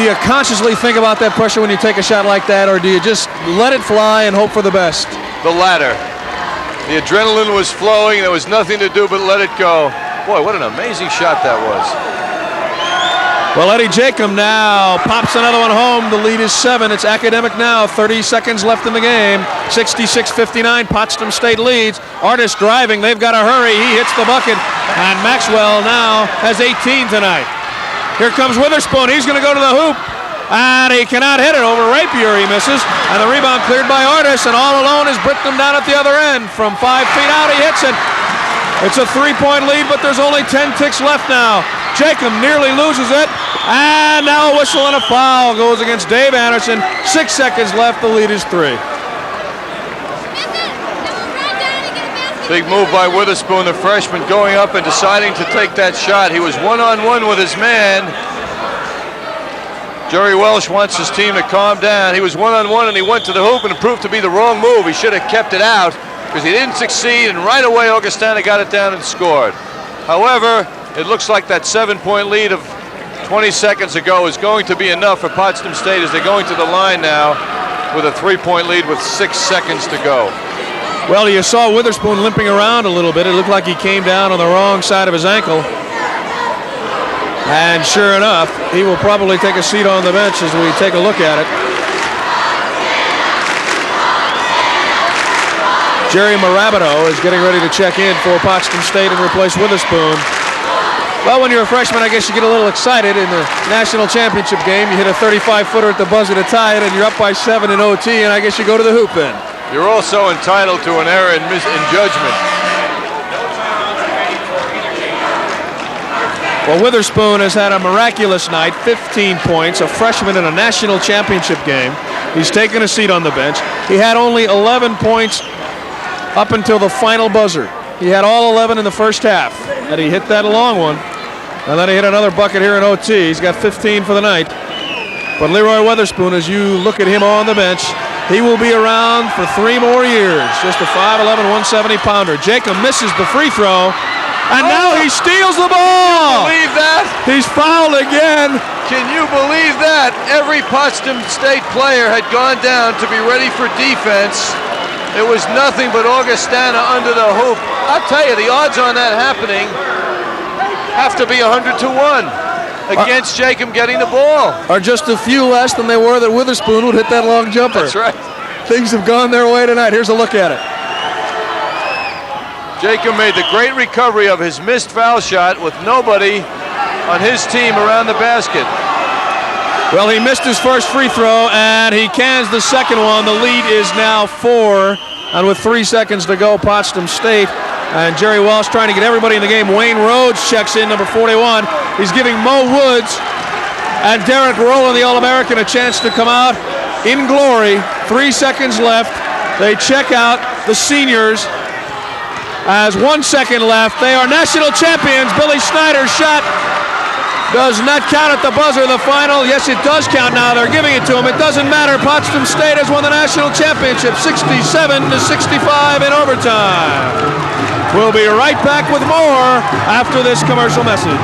you consciously think about that pressure when you take a shot like that, or do you just let it fly and hope for the best? The latter. The adrenaline was flowing. There was nothing to do but let it go. Boy, what an amazing shot that was. Well, Eddie Jacob now pops another one home. The lead is 7. It's academic now. 30 seconds left in the game. 66-59. Potsdam State leads. Artist driving. They've got to hurry. He hits the bucket. And Maxwell now has 18 tonight. Here comes Witherspoon. He's going to go to the hoop. And he cannot hit it over Rapier. He misses. And the rebound cleared by Artist. And all alone is Britnam down at the other end. From 5 feet out, he hits it. It's a 3-point lead, but there's only 10 ticks left now. Jacob nearly loses it. And now a whistle and a foul goes against Dave Anderson. 6 seconds left. The lead is 3. Big move by Witherspoon, the freshman, going up and deciding to take that shot. He was one-on-one with his man. Jerry Welsh wants his team to calm down. He was one-on-one and he went to the hoop and it proved to be the wrong move. He should have kept it out because he didn't succeed, and right away Augustana got it down and scored. However, it looks like that 7-point lead of 20 seconds ago is going to be enough for Potsdam State as they're going to the line now with a 3-point lead with 6 seconds to go. Well, you saw Witherspoon limping around a little bit. It looked like he came down on the wrong side of his ankle. And sure enough, he will probably take a seat on the bench as we take a look at it. Jerry Marabito is getting ready to check in for Potsdam State and replace Witherspoon. Well, when you're a freshman, I guess you get a little excited in the national championship game. You hit a 35-footer at the buzzer to tie it, and you're up by 7 in OT, and I guess you go to the hoop then. You're also entitled to an error in judgment. Well, Witherspoon has had a miraculous night, 15 points, a freshman in a national championship game. He's taken a seat on the bench. He had only 11 points up until the final buzzer. He had all 11 in the first half, and he hit that long one. And then he hit another bucket here in OT. He's got 15 for the night. But Leroy Witherspoon, as you look at him on the bench, he will be around for 3 more years. Just a 5'11", 170-pounder. Jacob misses the free throw. And now he steals the ball! Can you believe that? He's fouled again. Can you believe that? Every Potsdam State player had gone down to be ready for defense. It was nothing but Augustana under the hoop. I'll tell you, the odds on that happening have to be 100 to 1 against Jacob getting the ball. Are just a few less than they were that Witherspoon would hit that long jumper. That's right. Things have gone their way tonight. Here's a look at it. Jacob made the great recovery of his missed foul shot with nobody on his team around the basket. Well, he missed his first free throw, and he cans the second one. The lead is now 4, and with 3 seconds to go, Potsdam State. And Jerry Walsh trying to get everybody in the game. Wayne Rhodes checks in, number 41. He's giving Mo Woods and Derek Rowland, the All-American, a chance to come out in glory. 3 seconds left. They check out the seniors as 1 second left. They are national champions. Billy Snyder's shot does not count at the buzzer. The final, yes, it does count now. They're giving it to him. It doesn't matter. Potsdam State has won the national championship, 67-65 in overtime. We'll be right back with more after this commercial message.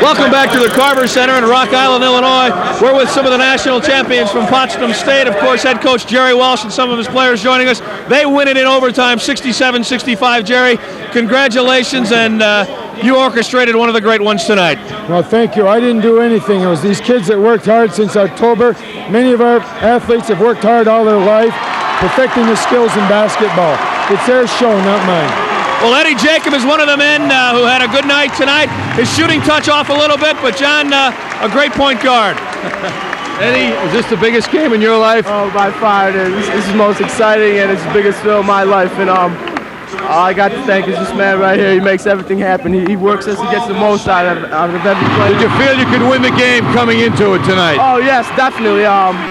Welcome back to the Carver Center in Rock Island, Illinois. We're with some of the national champions from Potsdam State. Of course, head coach Jerry Walsh and some of his players joining us. They win it in overtime, 67-65. Jerry, congratulations, and you orchestrated one of the great ones tonight. Well, thank you. I didn't do anything. It was these kids that worked hard since October. Many of our athletes have worked hard all their life, perfecting the skills in basketball. It's their show, not mine. Well, Eddie Jacob is one of the men who had a good night tonight. His shooting touch off a little bit, but John, a great point guard. Eddie, is this the biggest game in your life? Oh, by far it is. This is the most exciting and it's the biggest thrill of my life. And all I got to thank is this man right here. He makes everything happen. He works us. He gets the most out of every play. Did you feel you could win the game coming into it tonight? Oh, yes, definitely.